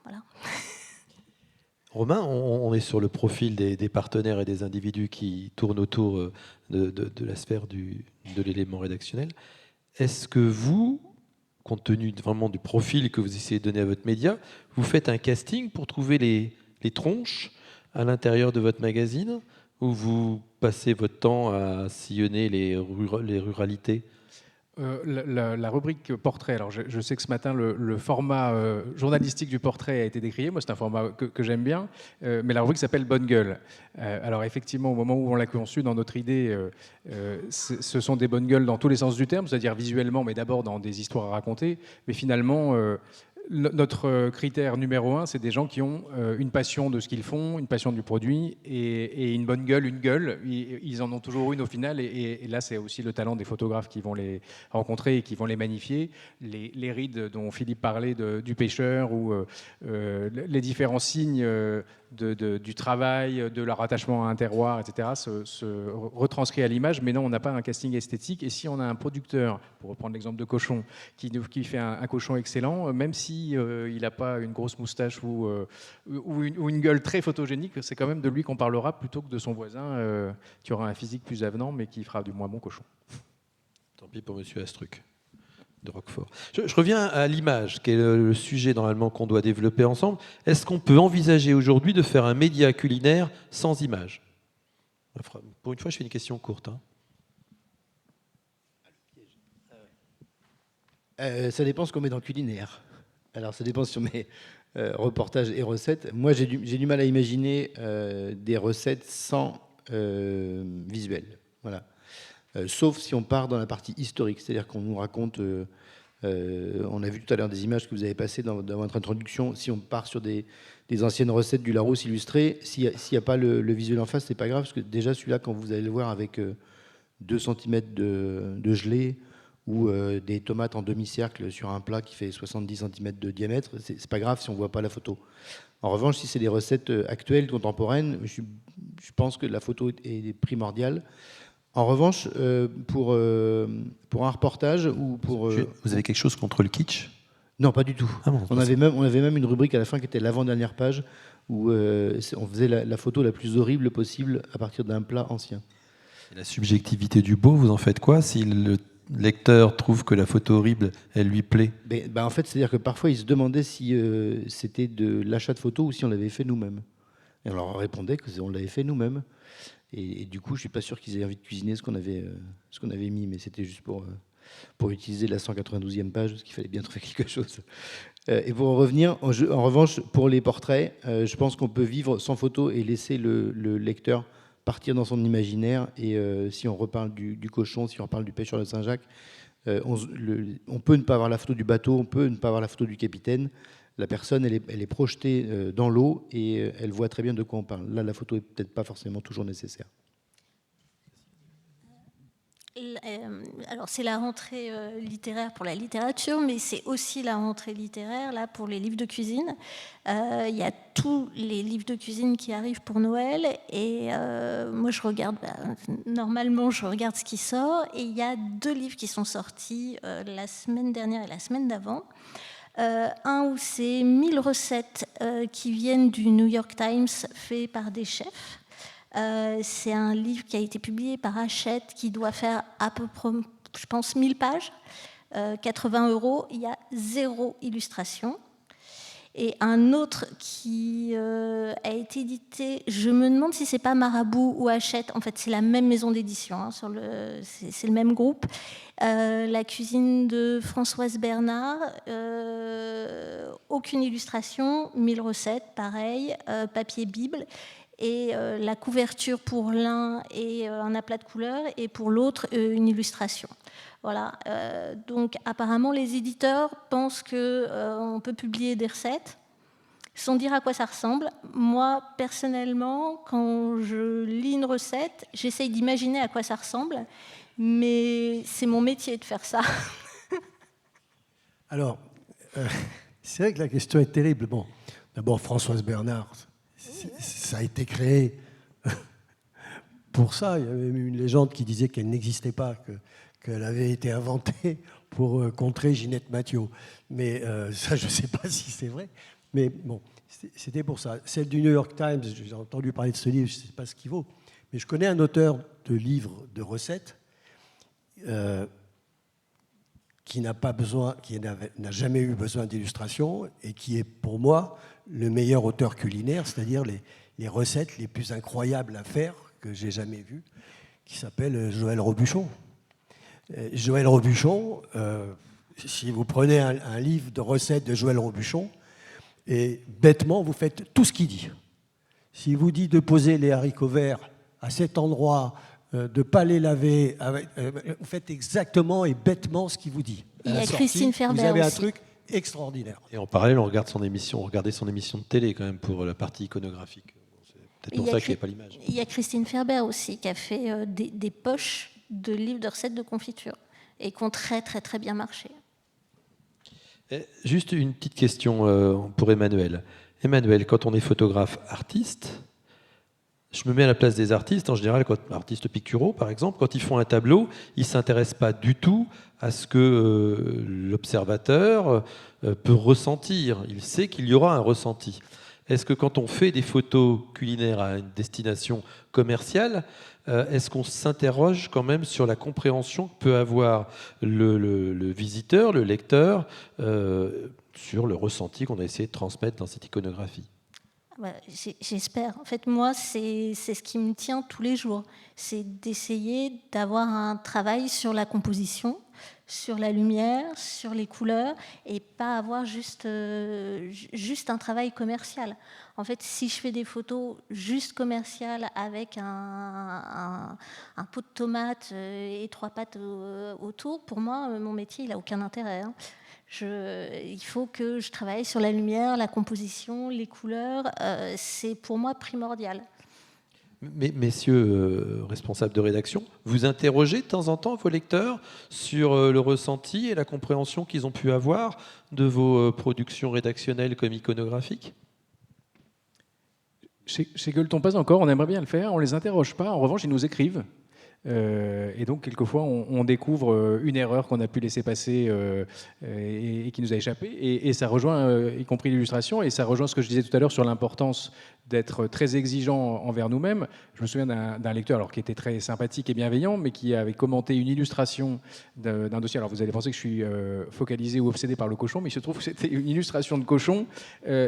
Voilà. Romain, on est sur le profil des partenaires et des individus qui tournent autour de la sphère de l'élément rédactionnel. Est-ce que vous, compte tenu vraiment du profil que vous essayez de donner à votre média, vous faites un casting pour trouver les tronches à l'intérieur de votre magazine, ou vous passez votre temps à sillonner les ruralités? La rubrique portrait, alors je sais que ce matin le format journalistique du portrait a été décrié, moi c'est un format que j'aime bien, mais la rubrique s'appelle Bonne Gueule. Alors effectivement, au moment où on l'a conçu, dans notre idée, ce sont des bonnes gueules dans tous les sens du terme, c'est-à-dire visuellement, mais d'abord dans des histoires à raconter, mais finalement... Notre critère numéro 1, c'est des gens qui ont une passion de ce qu'ils font, une passion du produit et une bonne gueule, une gueule. Ils en ont toujours une au final. Et là, c'est aussi le talent des photographes qui vont les rencontrer et qui vont les magnifier. Les rides dont Philippe parlait du pêcheur ou les différents signes du travail, de leur attachement à un terroir, etc., se retranscrit à l'image. Mais non, on n'a pas un casting esthétique. Et si on a un producteur, pour reprendre l'exemple de cochon, qui fait un cochon excellent, même si il n'a pas une grosse moustache ou une gueule très photogénique, c'est quand même de lui qu'on parlera plutôt que de son voisin qui aura un physique plus avenant, mais qui fera du moins bon cochon. Tant pis pour Monsieur Astruc de Roquefort. Je reviens à l'image, qui est le sujet normalement qu'on doit développer ensemble. Est-ce qu'on peut envisager aujourd'hui de faire un média culinaire sans image? Pour une fois, je fais une question courte. Ça dépend ce qu'on met dans le culinaire. Alors, ça dépend si on met reportages et recettes. Moi, j'ai du mal à imaginer des recettes sans visuel. Voilà. Sauf si on part dans la partie historique, c'est-à-dire qu'on nous raconte, on a vu tout à l'heure des images que vous avez passées dans votre introduction, si on part sur des anciennes recettes du Larousse illustré, s'il n'y a pas le visuel en face, c'est pas grave, parce que déjà celui-là, quand vous allez le voir avec 2 cm de gelée ou des tomates en demi-cercle sur un plat qui fait 70 cm de diamètre, c'est pas grave si on ne voit pas la photo. En revanche, si c'est des recettes actuelles, contemporaines, je pense que la photo est primordiale. En revanche, pour un reportage ou pour... Vous avez quelque chose contre le kitsch? Non, pas du tout. Ah bon, on avait même une rubrique à la fin qui était l'avant-dernière page où on faisait la photo la plus horrible possible à partir d'un plat ancien. Et la subjectivité du beau, vous en faites quoi si le lecteur trouve que la photo horrible, elle lui plaît? En fait, c'est-à-dire que parfois, ils se demandaient si c'était de l'achat de photos ou si on l'avait fait nous-mêmes. Et on leur répondait qu'on l'avait fait nous-mêmes. Et du coup, je ne suis pas sûr qu'ils aient envie de cuisiner ce qu'on avait mis, mais c'était juste pour utiliser la 192e page, parce qu'il fallait bien trouver quelque chose. Et pour en revenir, en revanche, pour les portraits, je pense qu'on peut vivre sans photo et laisser le lecteur partir dans son imaginaire. Et si on reparle du cochon, si on reparle du pêcheur de Saint-Jacques, on peut ne pas avoir la photo du bateau, on peut ne pas avoir la photo du capitaine. La personne, elle est projetée dans l'eau et elle voit très bien de quoi on parle. Là, la photo n'est peut-être pas forcément toujours nécessaire. Alors c'est la rentrée littéraire pour la littérature, mais c'est aussi la rentrée littéraire là pour les livres de cuisine. Il y a tous les livres de cuisine qui arrivent pour Noël et moi je regarde, normalement je regarde ce qui sort et il y a 2 livres qui sont sortis la semaine dernière et la semaine d'avant. Un où c'est 1000 recettes qui viennent du New York Times fait par des chefs. C'est un livre qui a été publié par Hachette qui doit faire à peu près, je pense, 1000 pages, 80 €. Il y a 0 illustration. Et un autre qui a été édité, je me demande si c'est pas Marabout ou Hachette, en fait c'est la même maison d'édition, hein, c'est le même groupe. La cuisine de Françoise Bernard, aucune illustration, 1000 recettes, pareil, papier Bible. Et la couverture pour l'un est un aplat de couleurs et pour l'autre une illustration. Voilà. Donc apparemment les éditeurs pensent qu'on peut publier des recettes sans dire à quoi ça ressemble. Moi personnellement, quand je lis une recette, j'essaye d'imaginer à quoi ça ressemble, mais c'est mon métier de faire ça. Alors, c'est vrai que la question est terrible. Bon, d'abord Françoise Bernard, ça a été créé pour ça. Il y avait même une légende qui disait qu'elle n'existait pas, qu'elle avait été inventée pour contrer Ginette Mathieu. Mais ça, je ne sais pas si c'est vrai. Mais bon, c'était pour ça. Celle du New York Times, j'ai entendu parler de ce livre, je ne sais pas ce qu'il vaut. Mais je connais un auteur de livres de recettes qui n'a jamais eu besoin d'illustration et qui est pour moi le meilleur auteur culinaire, c'est-à-dire les recettes les plus incroyables à faire que j'ai jamais vues, qui s'appelle Joël Robuchon. Joël Robuchon, si vous prenez un livre de recettes de Joël Robuchon, et bêtement, vous faites tout ce qu'il dit. S'il vous dit de poser les haricots verts à cet endroit, de ne pas les laver, vous faites exactement et bêtement ce qu'il vous dit. Il y a Christine Ferber vous avez aussi. un truc extraordinaire. Et en parallèle, on regardait son émission de télé quand même pour la partie iconographique. C'est peut-être pour ça qu'il n'y a pas l'image. Il y a Christine Ferber aussi qui a fait des poches de livres de recettes de confiture et qui ont très très très bien marché. Juste une petite question pour Emmanuel. Emmanuel, quand on est photographe artiste, je me mets à la place des artistes, en général, artistes picturaux par exemple, quand ils font un tableau, ils ne s'intéressent pas du tout à ce que l'observateur peut ressentir. Il sait qu'il y aura un ressenti. Est-ce que quand on fait des photos culinaires à une destination commerciale, est-ce qu'on s'interroge quand même sur la compréhension que peut avoir le visiteur, le lecteur, sur le ressenti qu'on a essayé de transmettre dans cette iconographie ? J'espère. En fait, moi, c'est ce qui me tient tous les jours. C'est d'essayer d'avoir un travail sur la composition, sur la lumière, sur les couleurs, et pas avoir juste un travail commercial. En fait, si je fais des photos juste commerciales avec un pot de tomates et 3 pâtes autour, pour moi, mon métier, il n'a aucun intérêt. Hein. Il faut que je travaille sur la lumière, la composition, les couleurs. C'est pour moi primordial. Mais, messieurs responsables de rédaction, vous interrogez de temps en temps vos lecteurs sur le ressenti et la compréhension qu'ils ont pu avoir de vos productions rédactionnelles comme iconographiques ? Chez Gueuleton, pas encore. On aimerait bien le faire. On ne les interroge pas. En revanche, ils nous écrivent. Et donc, quelquefois, on découvre une erreur qu'on a pu laisser passer et qui nous a échappé. Et ça rejoint, y compris l'illustration, et ça rejoint ce que je disais tout à l'heure sur l'importance d'être très exigeant envers nous-mêmes. Je me souviens d'un lecteur alors, qui était très sympathique et bienveillant, mais qui avait commenté une illustration d'un dossier. Alors, vous allez penser que je suis focalisé ou obsédé par le cochon, mais il se trouve que c'était une illustration de cochon.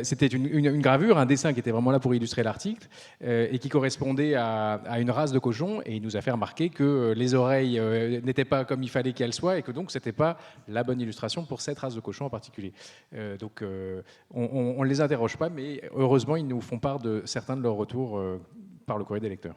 C'était une gravure, un dessin qui était vraiment là pour illustrer l'article et qui correspondait à une race de cochon. Et il nous a fait remarquer que les oreilles n'étaient pas comme il fallait qu'elles soient et que donc c'était pas la bonne illustration pour cette race de cochon en particulier. Donc on ne les interroge pas, mais heureusement ils nous font part de certains de leurs retours par le courrier des lecteurs.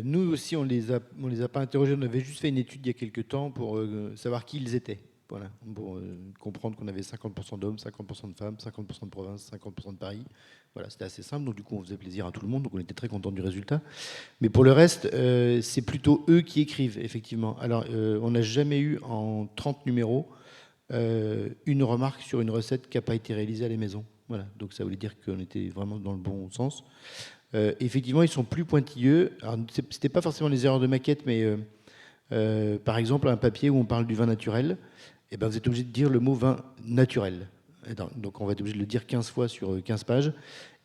Nous aussi, on les a pas interrogés. On avait juste fait une étude il y a quelques temps pour savoir qui ils étaient, Voilà, pour comprendre qu'on avait 50% d'hommes, 50% de femmes, 50% de province, 50% de Paris. Voilà, c'était assez simple, donc du coup on faisait plaisir à tout le monde, donc on était très contents du résultat. Mais pour le reste, c'est plutôt eux qui écrivent, effectivement. Alors, on n'a jamais eu en 30 numéros une remarque sur une recette qui n'a pas été réalisée à la maison. Voilà, donc ça voulait dire qu'on était vraiment dans le bon sens. Effectivement, ils sont plus pointilleux. Alors, c'était pas forcément les erreurs de maquette, mais par exemple, un papier où on parle du vin naturel, eh ben, vous êtes obligé de dire le mot vin naturel. Donc on va être obligé de le dire 15 fois sur 15 pages.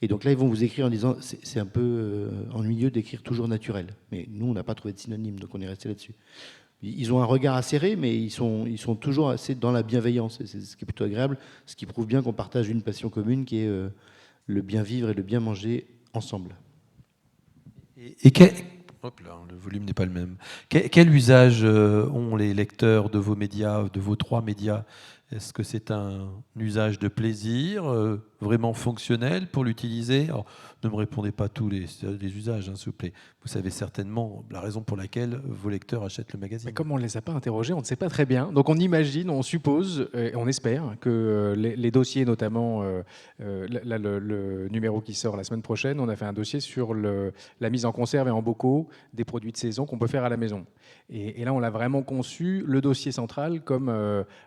Et donc là, ils vont vous écrire en disant, c'est un peu ennuyeux d'écrire toujours naturel. Mais nous, on n'a pas trouvé de synonyme, donc on est resté là-dessus. Ils ont un regard acéré, mais ils sont toujours assez dans la bienveillance. C'est ce qui est plutôt agréable, ce qui prouve bien qu'on partage une passion commune qui est le bien vivre et le bien manger ensemble. Hop là, le volume n'est pas le même. Quel usage ont les lecteurs de vos médias, de vos 3 médias? Est-ce que c'est un usage de plaisir, vraiment fonctionnel pour l'utiliser? Alors, ne me répondez pas tous les usages, hein, s'il vous plaît. Vous savez certainement la raison pour laquelle vos lecteurs achètent le magazine. Mais comme on ne les a pas interrogés, on ne sait pas très bien. Donc on imagine, on suppose, et on espère que les dossiers, notamment le numéro qui sort la semaine prochaine, on a fait un dossier sur la mise en conserve et en bocaux des produits de saison qu'on peut faire à la maison. Et là, on l'a vraiment conçu, le dossier central, comme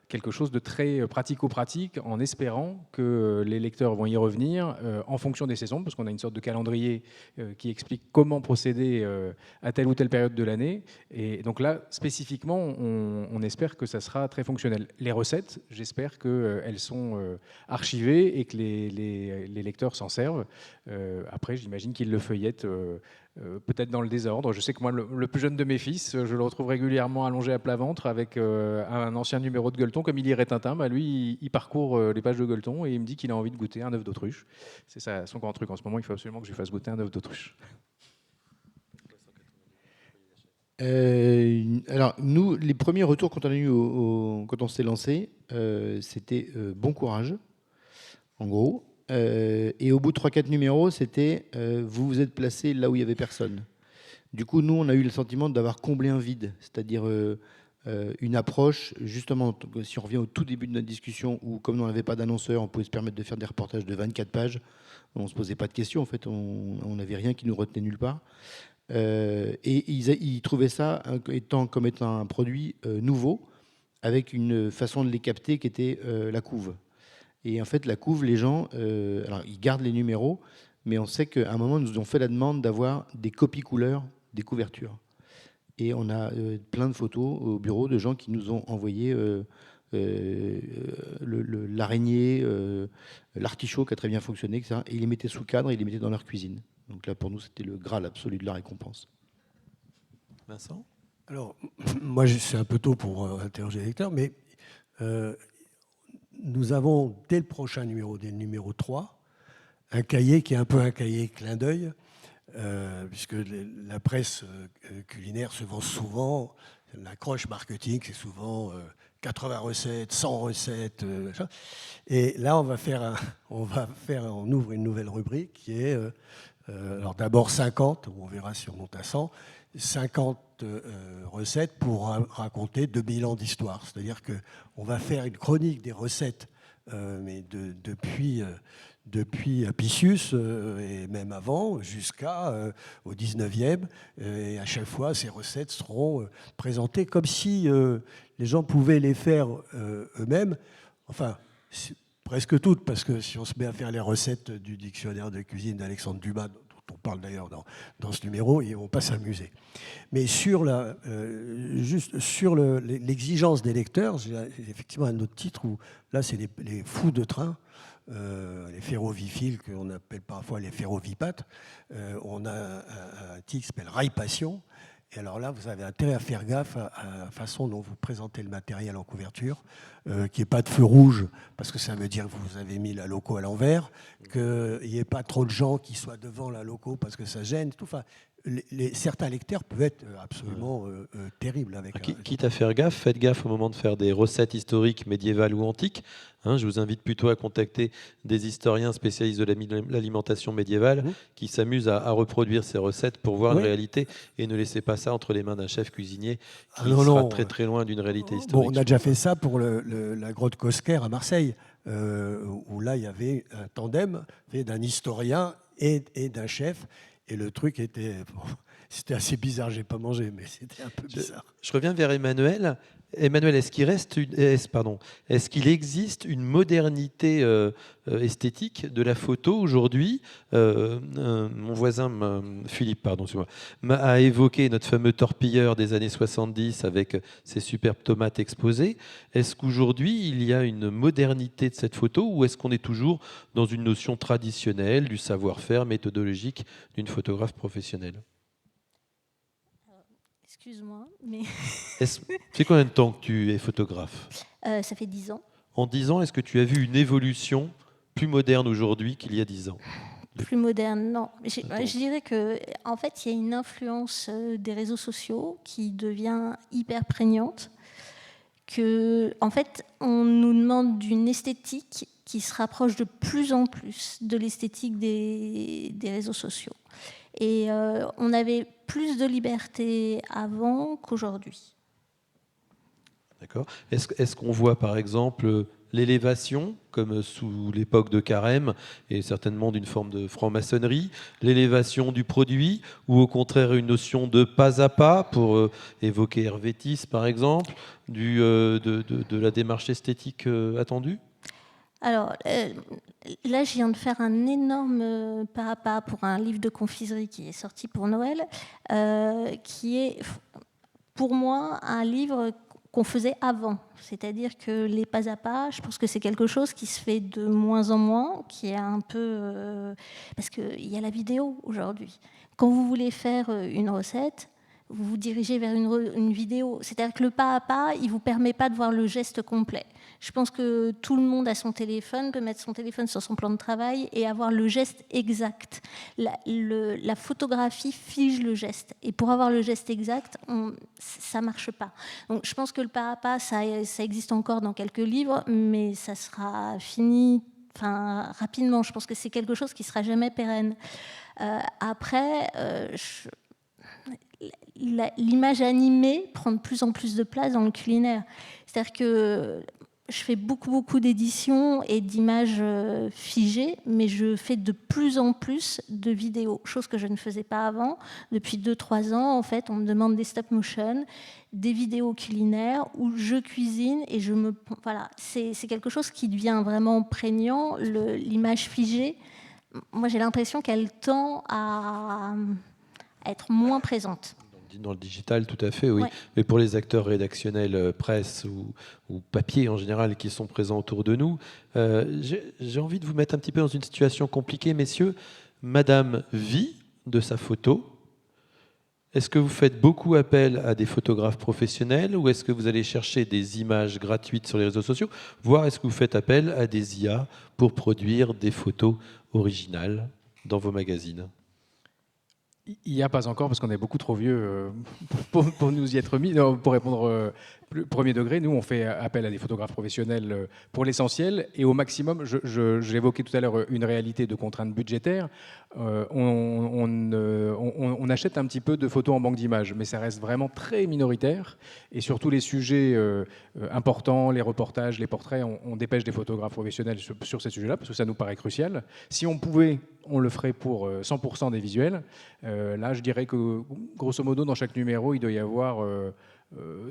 quelque chose de très pratico-pratique, en espérant que les lecteurs vont y revenir en fonction des saisons, parce qu'on a une sorte de calendrier qui explique comment procéder à telle ou telle période de l'année. Et donc là, spécifiquement, on espère que ça sera très fonctionnel. Les recettes, j'espère qu'elles sont archivées et que les lecteurs s'en servent. Après, j'imagine qu'ils le feuillettent peut-être dans le désordre. Je sais que moi, le plus jeune de mes fils, je le retrouve régulièrement allongé à plat ventre avec un ancien numéro de Gueuleton, comme il lirait Tintin. Bah, lui, il parcourt les pages de Gueuleton et il me dit qu'il a envie de goûter un œuf d'autruche. C'est ça, son grand truc en ce moment. Il faut absolument que je lui fasse goûter un œuf d'autruche. Alors, nous, les premiers retours qu'on a eu quand on s'est lancé, c'était bon courage, en gros. Et au bout de 3-4 numéros, c'était vous vous êtes placé là où il n'y avait personne. Du coup, nous, on a eu le sentiment d'avoir comblé un vide, c'est-à-dire une approche, justement, si on revient au tout début de notre discussion, où comme on n'avait pas d'annonceur, on pouvait se permettre de faire des reportages de 24 pages, on ne se posait pas de questions, en fait, on n'avait rien qui nous retenait nulle part. Et ils trouvaient ça comme étant un produit nouveau, avec une façon de les capter qui était la couve. Et en fait, la couve, les gens, alors ils gardent les numéros, mais on sait qu'à un moment, ils nous ont fait la demande d'avoir des copies couleurs des couvertures. Et on a plein de photos au bureau de gens qui nous ont envoyé l'araignée, l'artichaut qui a très bien fonctionné, etc. Et ils les mettaient sous cadre et ils les mettaient dans leur cuisine. Donc là, pour nous, c'était le Graal absolu de la récompense. Vincent ? Alors, moi, c'est un peu tôt pour interroger les lecteurs, mais nous avons, dès le prochain numéro, dès le numéro 3, un cahier qui est un peu un cahier clin d'œil, puisque la presse culinaire se vend souvent, l'accroche marketing, c'est souvent 80 recettes, 100 recettes. Et là, on ouvre une nouvelle rubrique qui est, alors d'abord 50, on verra si on monte à 100, 50 recettes pour raconter 2000 ans d'histoire. C'est-à-dire qu'on va faire une chronique des recettes, mais depuis Apicius et même avant, jusqu'au 19e. Et à chaque fois, ces recettes seront présentées comme si les gens pouvaient les faire eux-mêmes. Enfin, presque toutes, parce que si on se met à faire les recettes du dictionnaire de cuisine d'Alexandre Dumas, dont on parle d'ailleurs dans ce numéro, et on va s'amuser. Mais sur l'exigence des lecteurs, j'ai effectivement un autre titre où là, c'est les fous de train. Les ferroviphiles, qu'on appelle parfois les ferrovipates. On a un titre qui s'appelle Rail Passion. Et alors là, vous avez intérêt à faire gaffe à la façon dont vous présentez le matériel en couverture, qu'il n'y ait pas de feu rouge, parce que ça veut dire que vous avez mis la loco à l'envers, qu'il n'y ait pas trop de gens qui soient devant la loco parce que ça gêne. Tout. Enfin, certains lecteurs peuvent être absolument terribles. Quitte à faire gaffe, faites gaffe au moment de faire des recettes historiques médiévales ou antiques. Je vous invite plutôt à contacter des historiens spécialistes de l'alimentation médiévale qui s'amusent à reproduire ces recettes pour voir une réalité, et ne laissez pas ça entre les mains d'un chef cuisinier qui sera très très loin d'une réalité historique. On a déjà fait ça pour la grotte Cosquer à Marseille, où là il y avait un tandem fait d'un historien et d'un chef. Et le truc c'était assez bizarre. J'ai pas mangé, mais c'était un peu bizarre. Je reviens vers Emmanuel. Emmanuel, est-ce qu'il existe une modernité esthétique de la photo aujourd'hui? Mon voisin, Philippe, a évoqué notre fameux torpilleur des années 70 avec ses superbes tomates exposées. Est-ce qu'aujourd'hui, il y a une modernité de cette photo, ou est-ce qu'on est toujours dans une notion traditionnelle du savoir-faire méthodologique d'une photographe professionnelle? Excuse-moi, mais... C'est combien de temps que tu es photographe? Ça fait 10 ans. En 10 ans, est-ce que tu as vu une évolution plus moderne aujourd'hui qu'il y a 10 ans? Plus moderne, non. Je dirais qu'en fait, il y a une influence des réseaux sociaux qui devient hyper prégnante. En fait, on nous demande d'une esthétique qui se rapproche de plus en plus de l'esthétique des réseaux sociaux. Et on avait plus de liberté avant qu'aujourd'hui. D'accord. Est-ce qu'on voit par exemple l'élévation, comme sous l'époque de Carême, et certainement d'une forme de franc-maçonnerie, l'élévation du produit, ou au contraire une notion de pas à pas, pour évoquer Hervétis par exemple, de la démarche esthétique attendue? Alors, là, je viens de faire un énorme pas à pas pour un livre de confiserie qui est sorti pour Noël, qui est, pour moi, un livre qu'on faisait avant. C'est-à-dire que les pas à pas, je pense que c'est quelque chose qui se fait de moins en moins, qui est un peu... parce qu'il y a la vidéo aujourd'hui. Quand vous voulez faire une recette, vous vous dirigez vers une vidéo. C'est-à-dire que le pas à pas, il ne vous permet pas de voir le geste complet. Je pense que tout le monde a son téléphone, peut mettre son téléphone sur son plan de travail et avoir le geste exact. La photographie fige le geste. Et pour avoir le geste exact, ça ne marche pas. Donc je pense que le pas à pas, ça existe encore dans quelques livres, mais ça sera fini rapidement. Je pense que c'est quelque chose qui ne sera jamais pérenne. Après... l'image animée prend de plus en plus de place dans le culinaire. C'est-à-dire que je fais beaucoup d'éditions et d'images figées, mais je fais de plus en plus de vidéos, chose que je ne faisais pas avant. Depuis 2-3 ans, en fait, on me demande des stop motion, des vidéos culinaires où je cuisine et voilà, c'est quelque chose qui devient vraiment prégnant. L'image figée, moi j'ai l'impression qu'elle tend à être moins présente. Dans le digital, tout à fait, oui. Ouais. Mais pour les acteurs rédactionnels, presse ou papier en général, qui sont présents autour de nous, j'ai envie de vous mettre un petit peu dans une situation compliquée, messieurs. Madame vit de sa photo. Est-ce que vous faites beaucoup appel à des photographes professionnels, ou est-ce que vous allez chercher des images gratuites sur les réseaux sociaux, voire est-ce que vous faites appel à des IA pour produire des photos originales dans vos magazines? Il n'y a pas encore, parce qu'on est beaucoup trop vieux pour nous y être mis. Non, pour répondre premier degré, nous, on fait appel à des photographes professionnels pour l'essentiel, et au maximum, je l'évoquais tout à l'heure, une réalité de contraintes budgétaires. On achète un petit peu de photos en banque d'images, mais ça reste vraiment très minoritaire. Et sur tous les sujets importants, les reportages, les portraits, on dépêche des photographes professionnels sur ces sujets-là, parce que ça nous paraît crucial. Si on pouvait, on le ferait pour 100% des visuels. Là, je dirais que, grosso modo, dans chaque numéro, il doit y avoir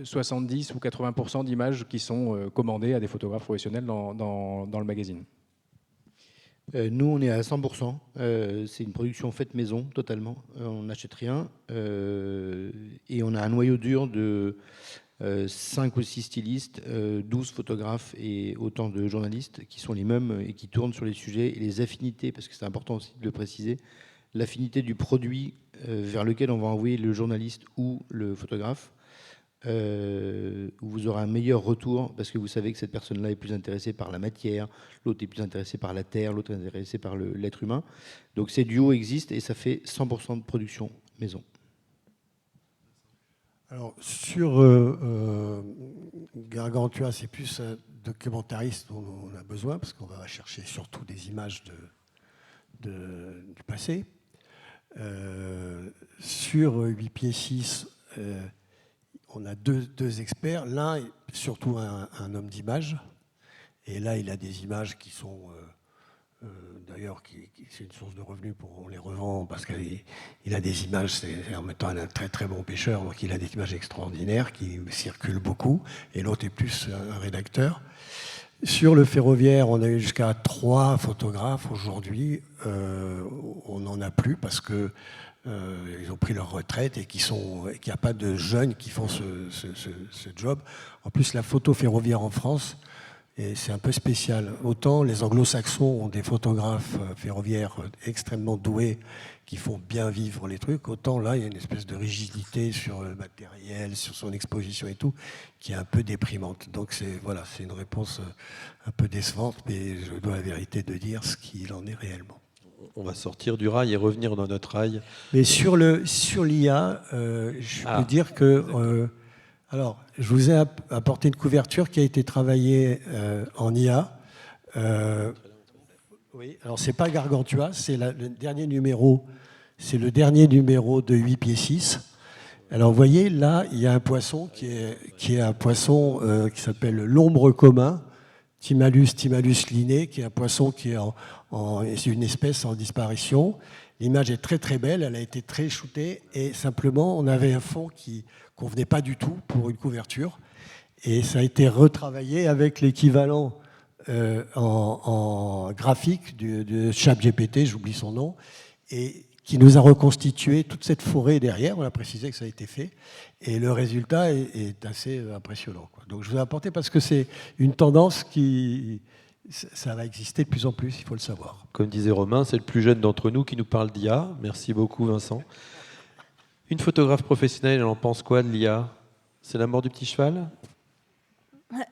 70 ou 80% d'images qui sont commandées à des photographes professionnels dans le magazine. Nous, on est à 100%. C'est une production faite maison, totalement. On n'achète rien. Et on a un noyau dur de 5 ou 6 stylistes, 12 photographes et autant de journalistes qui sont les mêmes et qui tournent sur les sujets. Et les affinités, parce que c'est important aussi de le préciser, l'affinité du produit vers lequel on va envoyer le journaliste ou le photographe, vous aurez un meilleur retour parce que vous savez que cette personne-là est plus intéressée par la matière, l'autre est plus intéressé par la terre, l'autre est intéressé par l'être humain. Donc ces duos existent et ça fait 100% de production maison. Alors, sur Gargantua, c'est plus un documentariste dont on a besoin, parce qu'on va chercher surtout des images du passé. Sur 8 pieds 6, on a deux experts. L'un, surtout un homme d'image. Et là, il a des images qui sont... d'ailleurs, c'est une source de revenus on les revend parce qu'il a des images, c'est en même temps un très très bon pêcheur, donc il a des images extraordinaires qui circulent beaucoup, et l'autre est plus un rédacteur. Sur le ferroviaire, on a eu jusqu'à 3 photographes. Aujourd'hui, on n'en a plus parce que ils ont pris leur retraite et qu'il n'y a pas de jeunes qui font ce job. En plus, la photo ferroviaire en France, et c'est un peu spécial. Autant les anglo-saxons ont des photographes ferroviaires extrêmement doués qui font bien vivre les trucs, autant là, il y a une espèce de rigidité sur le matériel, sur son exposition et tout, qui est un peu déprimante. Donc c'est une réponse un peu décevante, mais je dois la vérité de dire ce qu'il en est réellement. On va sortir du rail et revenir dans notre rail. Mais sur l'IA, je peux dire que... alors, je vous ai apporté une couverture qui a été travaillée en IA. Oui, alors c'est pas Gargantua, c'est le dernier numéro. C'est le dernier numéro de 8 pieds 6. Alors, vous voyez, là, il y a un poisson qui est un poisson qui s'appelle l'ombre commun, Timalus linné, qui est un poisson qui est c'est une espèce en disparition. L'image est très très belle, elle a été très shootée, et simplement, on avait un fond qui convenait pas du tout pour une couverture, et ça a été retravaillé avec l'équivalent en graphique de ChatGPT, j'oublie son nom, et qui nous a reconstitué toute cette forêt derrière. On a précisé que ça a été fait, et le résultat est assez impressionnant, quoi. Donc je vous ai apporté parce que c'est une tendance ça va exister de plus en plus, il faut le savoir. Comme disait Romain, c'est le plus jeune d'entre nous qui nous parle d'IA. Merci beaucoup, Vincent. Une photographe professionnelle, elle en pense quoi de l'IA? C'est la mort du petit cheval?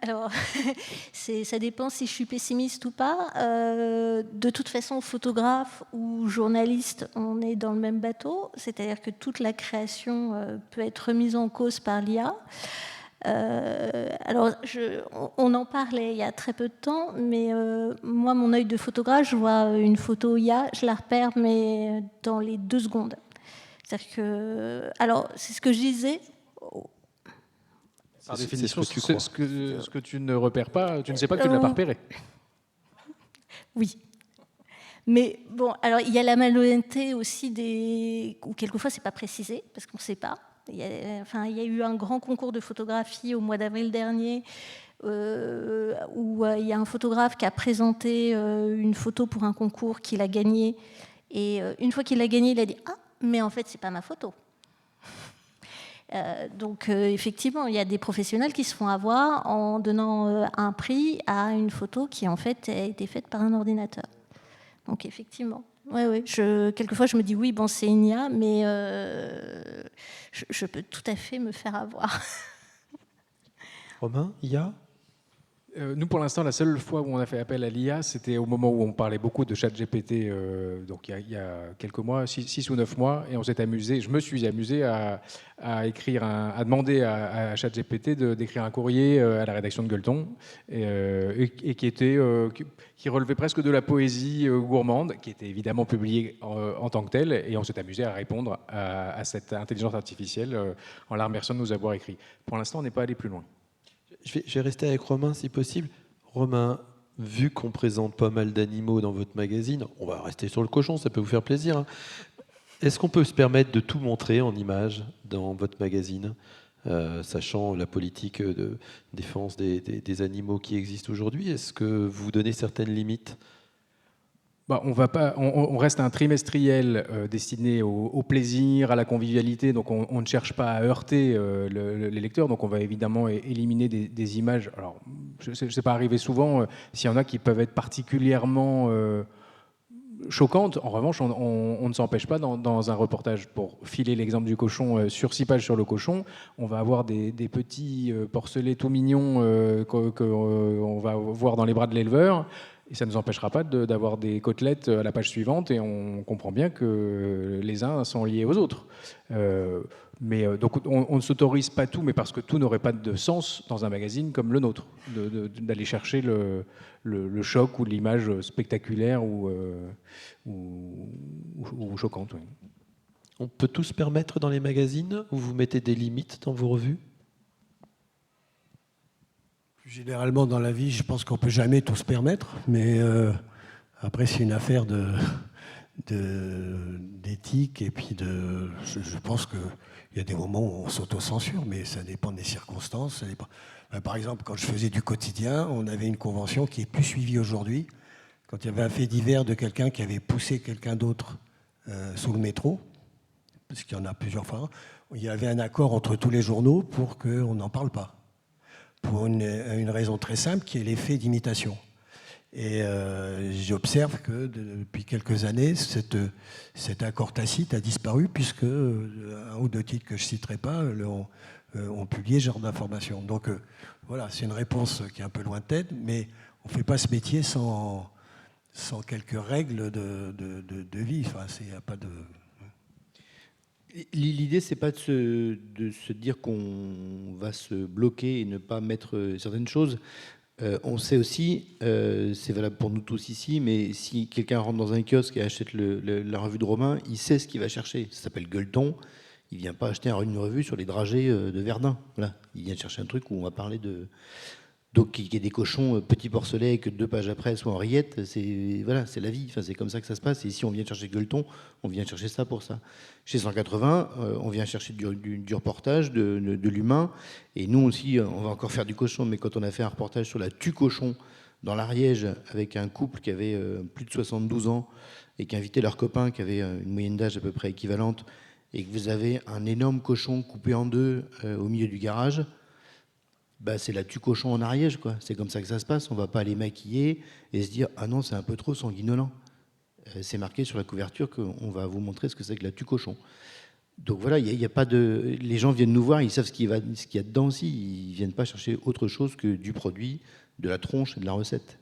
Alors, ça dépend si je suis pessimiste ou pas. De toute façon, photographe ou journaliste, on est dans le même bateau. C'est-à-dire que toute la création peut être remise en cause par l'IA. Alors, on en parlait il y a très peu de temps, mais moi, mon œil de photographe, je vois une photo IA, je la repère, mais dans les 2 secondes. C'est-à-dire que... Alors, c'est ce que je disais... Par définition, ce que tu crois. ce que tu ne repères pas, tu ne sais pas que tu ne l'as pas repéré. Oui. Mais bon, alors il y a la malhonnêteté aussi où quelquefois c'est pas précisé, parce qu'on ne sait pas. Il y a eu un grand concours de photographie au mois d'avril dernier, où il y a un photographe qui a présenté une photo pour un concours qu'il a gagné. Et une fois qu'il l'a gagné, il a dit « Ah, mais en fait, c'est pas ma photo ». Donc effectivement, il y a des professionnels qui se font avoir en donnant un prix à une photo qui en fait a été faite par un ordinateur. Donc effectivement, ouais, quelquefois je me dis oui, bon c'est une IA, mais je peux tout à fait me faire avoir. Romain, IA? Nous, pour l'instant, la seule fois où on a fait appel à l'IA, c'était au moment où on parlait beaucoup de ChatGPT, donc il y a quelques mois, 6 ou 9 mois, et on s'est amusé, je me suis amusé à demander à ChatGPT d'écrire un courrier à la rédaction de Gueuleton, et qui relevait presque de la poésie gourmande, qui était évidemment publiée en tant que telle, et on s'est amusé à répondre à cette intelligence artificielle en la remerciant de nous avoir écrit. Pour l'instant, on n'est pas allé plus loin. Je vais rester avec Romain si possible. Romain, vu qu'on présente pas mal d'animaux dans votre magazine, on va rester sur le cochon, ça peut vous faire plaisir, hein. Est-ce qu'on peut se permettre de tout montrer en images dans votre magazine, sachant la politique de défense des animaux qui existe aujourd'hui? Est-ce que vous donnez certaines limites? On reste un trimestriel destiné au plaisir, à la convivialité, donc on ne cherche pas à heurter les lecteurs, donc on va évidemment éliminer des images. Alors, je ne sais pas arriver souvent, s'il y en a qui peuvent être particulièrement choquantes. En revanche, on ne s'empêche pas dans un reportage, pour filer l'exemple du cochon, sur 6 pages sur le cochon, on va avoir des petits porcelets tout mignons qu'on va voir dans les bras de l'éleveur. Et ça ne nous empêchera pas d'avoir des côtelettes à la page suivante, et on comprend bien que les uns sont liés aux autres. Donc on ne s'autorise pas tout, mais parce que tout n'aurait pas de sens dans un magazine comme le nôtre, d'aller chercher le choc ou l'image spectaculaire ou choquante. Oui. On peut tout se permettre dans les magazines, ou vous mettez des limites dans vos revues? Généralement, dans la vie, je pense qu'on ne peut jamais tout se permettre, mais après, c'est une affaire d'éthique, et puis je pense qu'il y a des moments où on s'auto-censure, mais ça dépend des circonstances. Ça dépend. Par exemple, quand je faisais du quotidien, on avait une convention qui est plus suivie aujourd'hui. Quand il y avait un fait divers de quelqu'un qui avait poussé quelqu'un d'autre sous le métro, parce qu'il y en a plusieurs fois, il y avait un accord entre tous les journaux pour qu'on n'en parle pas. Pour une raison très simple, qui est l'effet d'imitation. Et j'observe que depuis quelques années, cet accord tacite a disparu, puisque un ou deux titres que je ne citerai pas ont publié ce genre d'informations. Donc voilà, c'est une réponse qui est un peu lointaine, mais on ne fait pas ce métier sans quelques règles de vie. Enfin, il n'y a pas de... L'idée, c'est pas de se dire qu'on va se bloquer et ne pas mettre certaines choses. On sait aussi, c'est valable pour nous tous ici, mais si quelqu'un rentre dans un kiosque et achète la revue de Romain, il sait ce qu'il va chercher. Ça s'appelle Gueuleton. Il ne vient pas acheter une revue sur les dragées de Verdun. Voilà. Il vient chercher un truc où on va parler de... Donc, il y a des cochons petits porcelets et que 2 pages après soit Henriette, c'est la vie. Enfin, c'est comme ça que ça se passe. Et ici, on vient chercher Gueuleton, on vient chercher ça pour ça. Chez 180, on vient chercher du reportage, de l'humain. Et nous aussi, on va encore faire du cochon. Mais quand on a fait un reportage sur la tue cochon dans l'Ariège, avec un couple qui avait plus de 72 ans et qui invitait leurs copains qui avaient une moyenne d'âge à peu près équivalente, et que vous avez un énorme cochon coupé en deux au milieu du garage, c'est la tue cochon en Ariège, quoi. C'est comme ça que ça se passe. On ne va pas les maquiller et se dire « Ah non, c'est un peu trop sanguinolent ». C'est marqué sur la couverture qu'on va vous montrer ce que c'est que la tue cochon. Donc voilà, il y a pas de... Les gens viennent nous voir, ils savent ce qu'il y a dedans aussi. Ils ne viennent pas chercher autre chose que du produit, de la tronche et de la recette.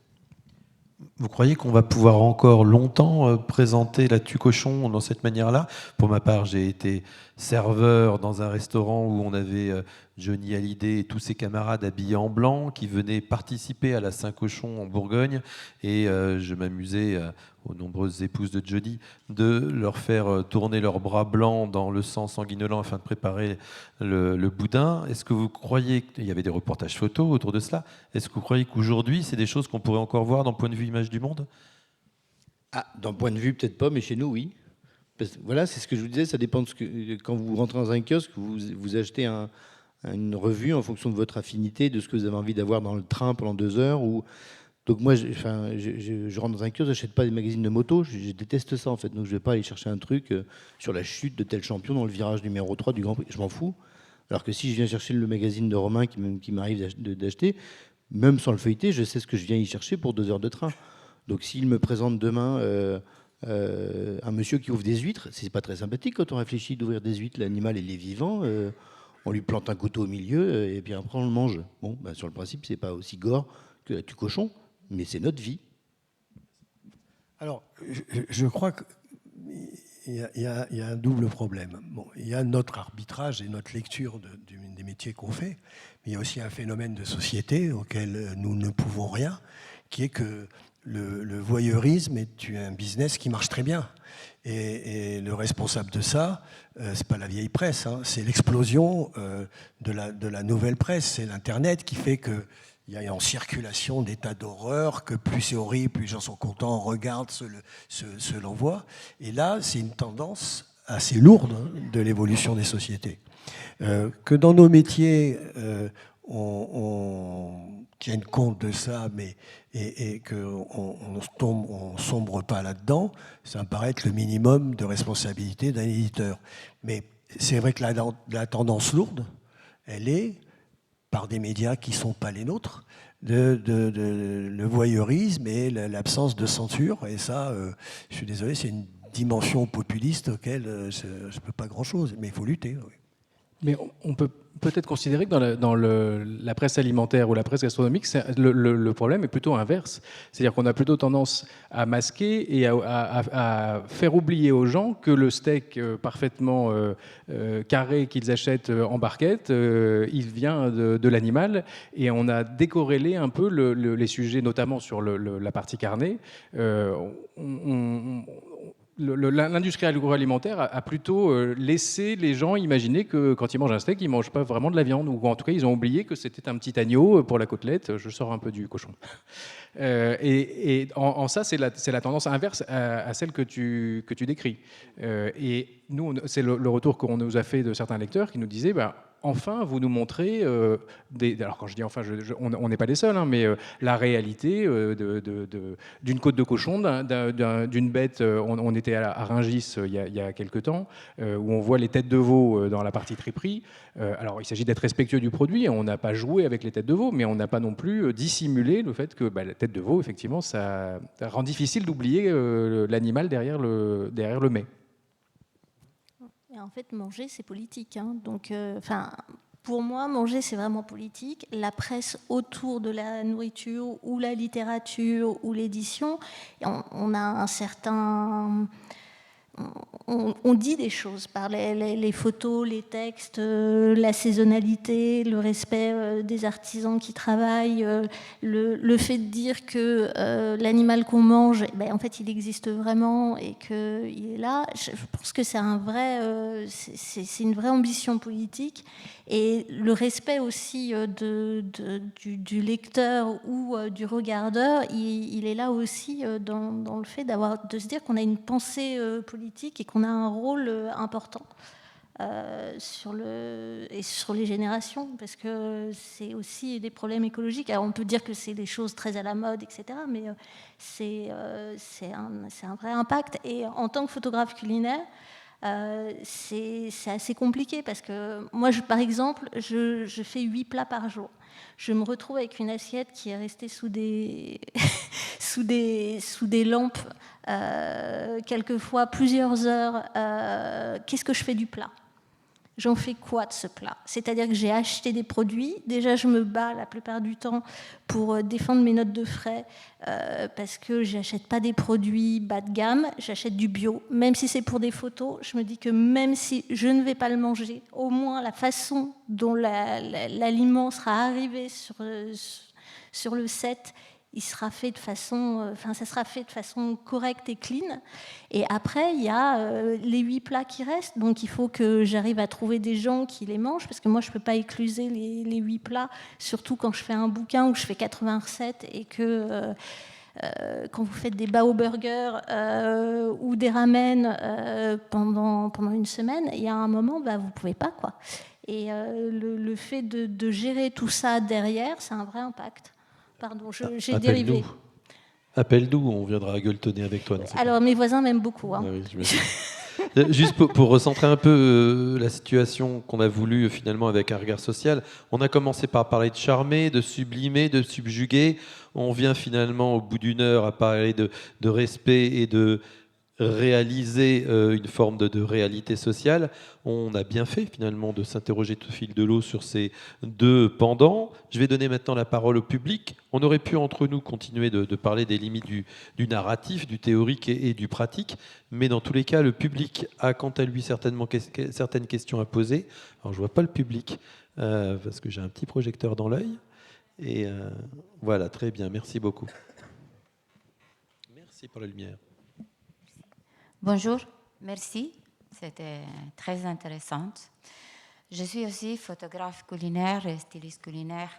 Vous croyez qu'on va pouvoir encore longtemps présenter la tue cochon dans cette manière-là? Pour ma part, j'ai été serveur dans un restaurant où on avait Johnny Hallyday et tous ses camarades habillés en blanc qui venaient participer à la Saint-Cochon en Bourgogne, et je m'amusais aux nombreuses épouses de Johnny de leur faire tourner leurs bras blancs dans le sang sanguinolent afin de préparer le boudin. Est-ce que vous croyez qu'il y avait des reportages photos autour de cela? Est-ce que vous croyez qu'aujourd'hui c'est des choses qu'on pourrait encore voir dans Point de vue Image du Monde? Dans Point de vue, peut-être pas, mais chez nous, oui. Voilà, c'est ce que je vous disais, ça dépend de quand vous rentrez dans un kiosque, vous achetez une revue en fonction de votre affinité, de ce que vous avez envie d'avoir dans le train pendant 2 heures. Donc moi, je rentre dans un kiosque, j'achète pas des magazines de moto, je déteste ça en fait. Donc je vais pas aller chercher un truc sur la chute de tel champion dans le virage numéro 3 du Grand Prix, je m'en fous. Alors que si je viens chercher le magazine de Romain qui m'arrive d'acheter, même sans le feuilleter, je sais ce que je viens y chercher pour 2 heures de train. Donc s'il me présente demain un monsieur qui ouvre des huîtres, c'est pas très sympathique quand on réfléchit d'ouvrir des huîtres, l'animal il est vivant, on lui plante un couteau au milieu et puis après on le mange. Bon, sur le principe c'est pas aussi gore que la tue cochon, mais c'est notre vie. Alors, je crois qu'il y a un double problème. Bon, il y a notre arbitrage et notre lecture des métiers qu'on fait, mais il y a aussi un phénomène de société auquel nous ne pouvons rien, qui est que le voyeurisme est un business qui marche très bien. Et le responsable de ça, c'est pas la vieille presse, hein, c'est l'explosion de la nouvelle presse. C'est l'Internet qui fait qu'il y a en circulation des tas d'horreurs, que plus c'est horrible, plus les gens sont contents, regardent, se l'envoient. Et là, c'est une tendance assez lourde de l'évolution des sociétés. Que dans nos métiers, on tienne compte de ça, et qu'on ne sombre pas là-dedans, ça me paraît être le minimum de responsabilité d'un éditeur. Mais c'est vrai que la tendance lourde, elle est, par des médias qui ne sont pas les nôtres, le voyeurisme et l'absence de censure. Et ça, je suis désolé, c'est une dimension populiste auquel je ne peux pas grand-chose, mais il faut lutter. Oui. Mais on peut peut-être considérer que dans la presse alimentaire ou la presse gastronomique, le problème est plutôt inverse. C'est-à-dire qu'on a plutôt tendance à masquer et à faire oublier aux gens que le steak parfaitement carré qu'ils achètent en barquette, il vient de l'animal. Et on a décorrélé un peu les sujets, notamment sur la partie carnée. L'industrie agroalimentaire a plutôt laissé les gens imaginer que quand ils mangent un steak, ils ne mangent pas vraiment de la viande, ou en tout cas, ils ont oublié que c'était un petit agneau pour la côtelette. Je sors un peu du cochon. Et en ça, c'est la tendance inverse à celle que tu décris. Et nous, c'est le retour qu'on nous a fait de certains lecteurs qui nous disaient enfin, vous nous montrez alors quand je dis enfin, on n'est pas les seuls, hein, mais la réalité d'une côte de cochon, d'une bête. On était à Rungis il y a quelques temps, où on voit les têtes de veau dans la partie triperie. Alors, il s'agit d'être respectueux du produit. On n'a pas joué avec les têtes de veau, mais on n'a pas non plus dissimulé le fait que la tête de veau, effectivement, ça rend difficile d'oublier l'animal derrière le mets. Et en fait, manger, c'est politique. Hein. Donc, pour moi, manger, c'est vraiment politique. La presse autour de la nourriture ou la littérature ou l'édition, on a un certain... On dit des choses par les photos, les textes, la saisonnalité, le respect des artisans qui travaillent, le fait de dire que l'animal qu'on mange, en fait, il existe vraiment et qu'il est là. Je pense que c'est c'est une vraie ambition politique. Et le respect aussi du lecteur ou du regardeur, il est là aussi dans le fait de se dire qu'on a une pensée politique et qu'on a un rôle important sur les générations, parce que c'est aussi des problèmes écologiques. Alors on peut dire que c'est des choses très à la mode, etc., mais c'est un vrai impact. Et en tant que photographe culinaire, c'est assez compliqué parce que moi, par exemple, je fais 8 plats par jour. Je me retrouve avec une assiette qui est restée sous des, sous des lampes, quelquefois plusieurs heures. Qu'est-ce que je fais du plat ? J'en fais quoi de ce plat ? C'est-à-dire que j'ai acheté des produits. Déjà, je me bats la plupart du temps pour défendre mes notes de frais parce que je n'achète pas des produits bas de gamme, j'achète du bio. Même si c'est pour des photos, je me dis que même si je ne vais pas le manger, au moins la façon dont l'aliment sera arrivé sur le set, il sera fait de façon, ça sera fait de façon correcte et clean. Et après, il y a les 8 plats qui restent. Donc, il faut que j'arrive à trouver des gens qui les mangent, parce que moi, je ne peux pas écluser les 8 plats, surtout quand je fais un bouquin où je fais 80 recettes et que quand vous faites des bao burgers ou des ramen pendant une semaine, il y a un moment, vous ne pouvez pas, quoi. Et le fait de gérer tout ça derrière, c'est un vrai impact. Pardon, j'ai dérivé. Appelle-nous, on viendra gueuletonner avec toi. Alors, mes voisins m'aiment beaucoup. Hein. Ah oui, juste pour recentrer un peu la situation qu'on a voulu finalement avec un regard social, on a commencé par parler de charmer, de sublimer, de subjuguer. On vient finalement au bout d'une heure à parler de respect et de réaliser une forme de réalité sociale. On a bien fait finalement de s'interroger tout au fil de l'eau sur ces deux pendants. Je vais donner maintenant la parole au public. On aurait pu entre nous continuer de parler des limites du narratif, du théorique et du pratique, mais dans tous les cas, le public a quant à lui certainement certaines questions à poser. Alors je ne vois pas le public parce que j'ai un petit projecteur dans l'œil. Et voilà, très bien, merci beaucoup. Merci pour la lumière. Bonjour, merci, c'était très intéressant. Je suis aussi photographe culinaire et styliste culinaire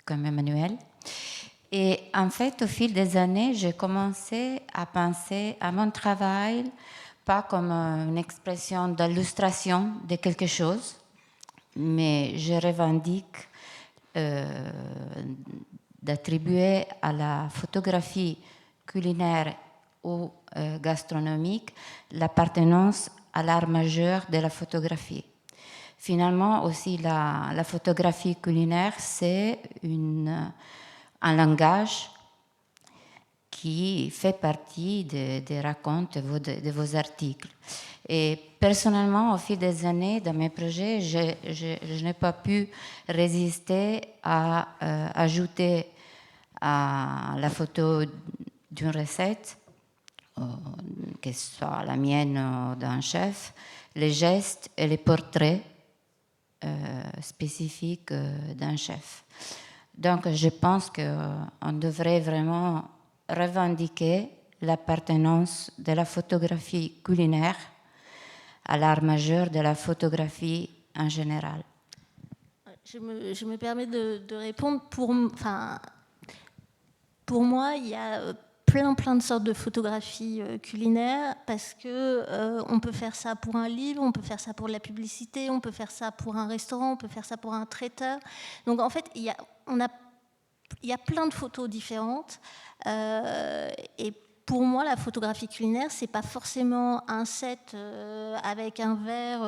comme Emmanuel. Et en fait, au fil des années, j'ai commencé à penser à mon travail pas comme une expression d'illustration de quelque chose, mais je revendique d'attribuer à la photographie culinaire ou gastronomique l'appartenance à l'art majeur de la photographie. Finalement, aussi, la photographie culinaire, c'est un langage qui fait partie des racontes de vos articles. Et personnellement, au fil des années, dans mes projets, je n'ai pas pu résister à ajouter à la photo d'une recette, que ce soit la mienne ou d'un chef, les gestes et les portraits spécifiques d'un chef. Donc, je pense qu'on devrait vraiment revendiquer l'appartenance de la photographie culinaire à l'art majeur de la photographie en général. Je me permets de répondre. Pour moi, il y a plein de sortes de photographies culinaires, parce que on peut faire ça pour un livre, on peut faire ça pour de la publicité, on peut faire ça pour un restaurant, on peut faire ça pour un traiteur. Donc en fait, il y a plein de photos différentes, et pour moi, la photographie culinaire, c'est pas forcément un set avec un verre,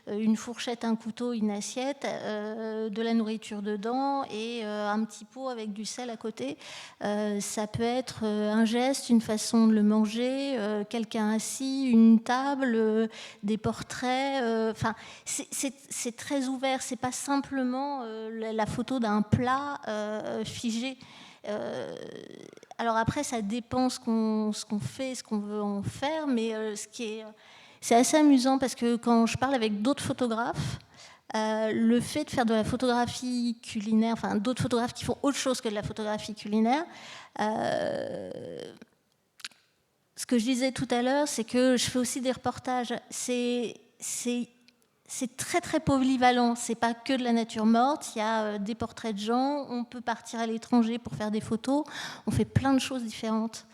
une fourchette, un couteau, une assiette, de la nourriture dedans et un petit pot avec du sel à côté. Ça peut être un geste, une façon de le manger, quelqu'un assis, une table, des portraits. Enfin, c'est très ouvert. C'est pas simplement la photo d'un plat figé. Alors après, ça dépend ce qu'on fait, ce qu'on veut en faire, mais c'est assez amusant, parce que quand je parle avec d'autres photographes, le fait de faire de la photographie culinaire, enfin d'autres photographes qui font autre chose que de la photographie culinaire, ce que je disais tout à l'heure, c'est que je fais aussi des reportages. C'est très polyvalent, c'est pas que de la nature morte, il y a des portraits de gens, on peut partir à l'étranger pour faire des photos, on fait plein de choses différentes.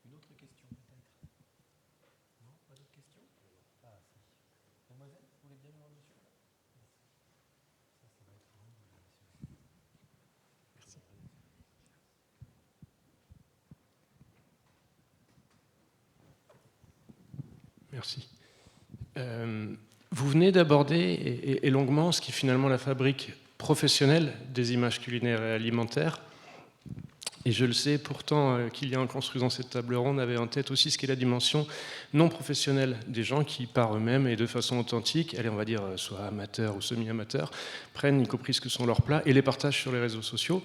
Une autre question peut-être? Non, pas d'autres questions? Ah si. Mademoiselle, vous voulez bien voir monsieur? Ça va être grand. Merci. Merci. Vous venez d'aborder et longuement ce qui est finalement la fabrique professionnelle des images culinaires et alimentaires. Et je le sais pourtant qu'il y a en construisant cette table ronde avait en tête aussi ce qui est la dimension non professionnelle des gens qui par eux-mêmes et de façon authentique, allez on va dire soit amateurs ou semi-amateurs, prennent y compris ce que sont leurs plats et les partagent sur les réseaux sociaux.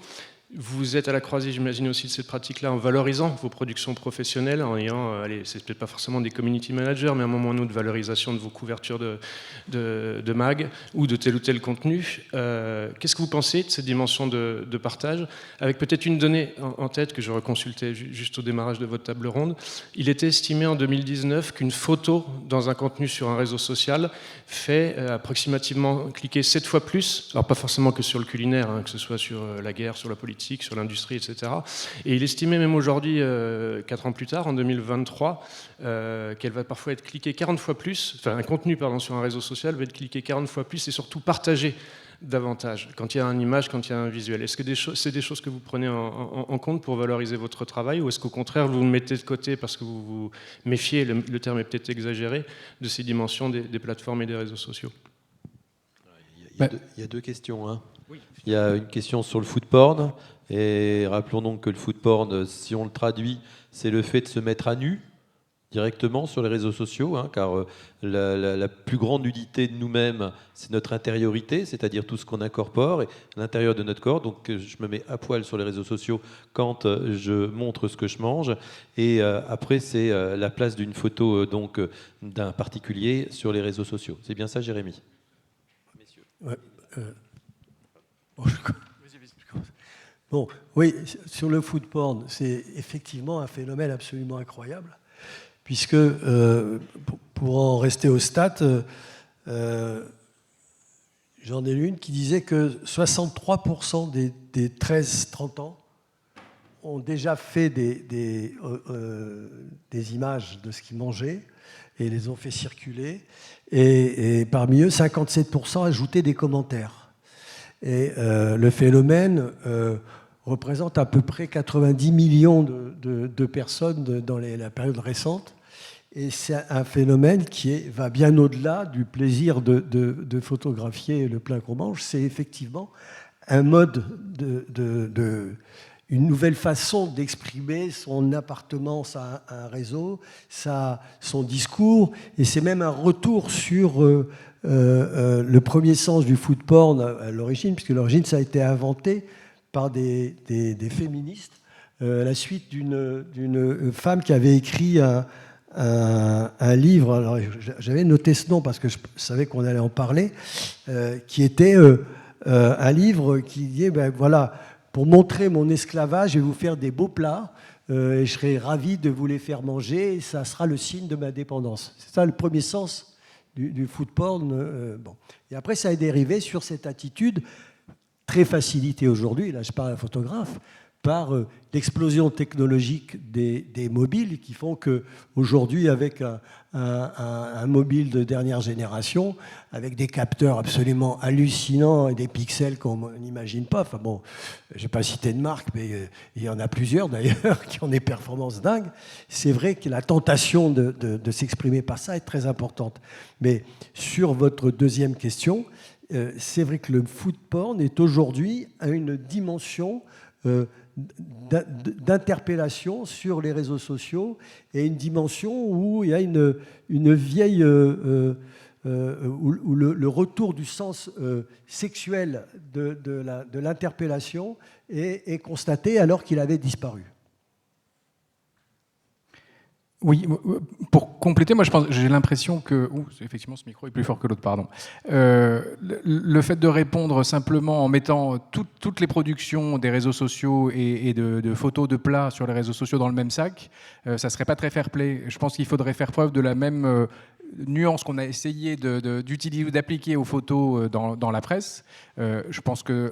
Vous êtes à la croisée, j'imagine, aussi de cette pratique-là en valorisant vos productions professionnelles, en ayant, allez, c'est peut-être pas forcément des community managers, mais à un moment ou un autre de valorisation de vos couvertures de mag ou de tel contenu. Qu'est-ce que vous pensez de cette dimension de partage? Avec peut-être une donnée en tête que je reconsultais juste au démarrage de votre table ronde. Il était estimé en 2019 qu'une photo dans un contenu sur un réseau social fait approximativement cliquer 7 fois plus, alors pas forcément que sur le culinaire, hein, que ce soit sur la guerre, sur la politique, sur l'industrie, etc. Et il estimait même aujourd'hui, 4 ans plus tard, en 2023, qu'elle va parfois être cliquée 40 fois plus, enfin un contenu pardon, sur un réseau social va être cliqué 40 fois plus et surtout partagé davantage quand il y a une image, quand il y a un visuel. Est-ce que c'est des choses que vous prenez en compte pour valoriser votre travail, ou est-ce qu'au contraire vous le mettez de côté parce que vous vous méfiez, le terme est peut-être exagéré, de ces dimensions des plateformes et des réseaux sociaux? Il y a deux questions. Hein. Oui. Il y a une question sur le food porn, et rappelons donc que le food porn, si on le traduit, c'est le fait de se mettre à nu directement sur les réseaux sociaux, hein, car la plus grande nudité de nous-mêmes, c'est notre intériorité, c'est-à-dire tout ce qu'on incorpore et l'intérieur de notre corps. Donc je me mets à poil sur les réseaux sociaux quand je montre ce que je mange. Et après, c'est la place d'une photo donc d'un particulier sur les réseaux sociaux. C'est bien ça, Jérémy? Messieurs. Ouais, bon, oui, sur le food porn, c'est effectivement un phénomène absolument incroyable, puisque, pour en rester au stats, j'en ai lu une qui disait que 63% des 13-30 ans ont déjà fait des images de ce qu'ils mangeaient et les ont fait circuler, et parmi eux, 57% ajoutaient des commentaires. Et le phénomène représente à peu près 90 millions de personnes dans la période récente. Et c'est un phénomène qui va bien au-delà du plaisir de photographier le plat qu'on mange. C'est effectivement un mode une nouvelle façon d'exprimer son appartenance à un réseau, son discours, et c'est même un retour sur le premier sens du food porn à l'origine, puisque l'origine, ça a été inventé par des féministes à la suite d'une femme qui avait écrit un livre, alors j'avais noté ce nom parce que je savais qu'on allait en parler, qui était un livre qui disait, ben voilà, pour montrer mon esclavage, je vais vous faire des beaux plats et je serai ravi de vous les faire manger et ça sera le signe de ma dépendance. C'est ça le premier sens du food porn. Bon. Et après, ça a dérivé sur cette attitude très facilitée aujourd'hui, là je parle à un photographe, par l'explosion technologique des mobiles qui font qu'aujourd'hui, avec un mobile de dernière génération, avec des capteurs absolument hallucinants et des pixels qu'on n'imagine pas, enfin bon, je n'ai pas cité de marque, mais il y en a plusieurs d'ailleurs qui ont des performances dingues, c'est vrai que la tentation de s'exprimer par ça est très importante. Mais sur votre deuxième question, c'est vrai que le food porn est aujourd'hui à une dimension d'interpellation sur les réseaux sociaux et une dimension où il y a une vieille où le retour du sens sexuel de l'interpellation est constaté alors qu'il avait disparu. Oui, pour compléter, moi j'ai l'impression que... effectivement, ce micro est plus fort que l'autre, pardon. Le fait de répondre simplement en mettant toutes les productions des réseaux sociaux et de photos de plats sur les réseaux sociaux dans le même sac, ça ne serait pas très fair-play. Je pense qu'il faudrait faire preuve de la même nuance qu'on a essayé d'utiliser ou d'appliquer aux photos dans la presse. Je pense que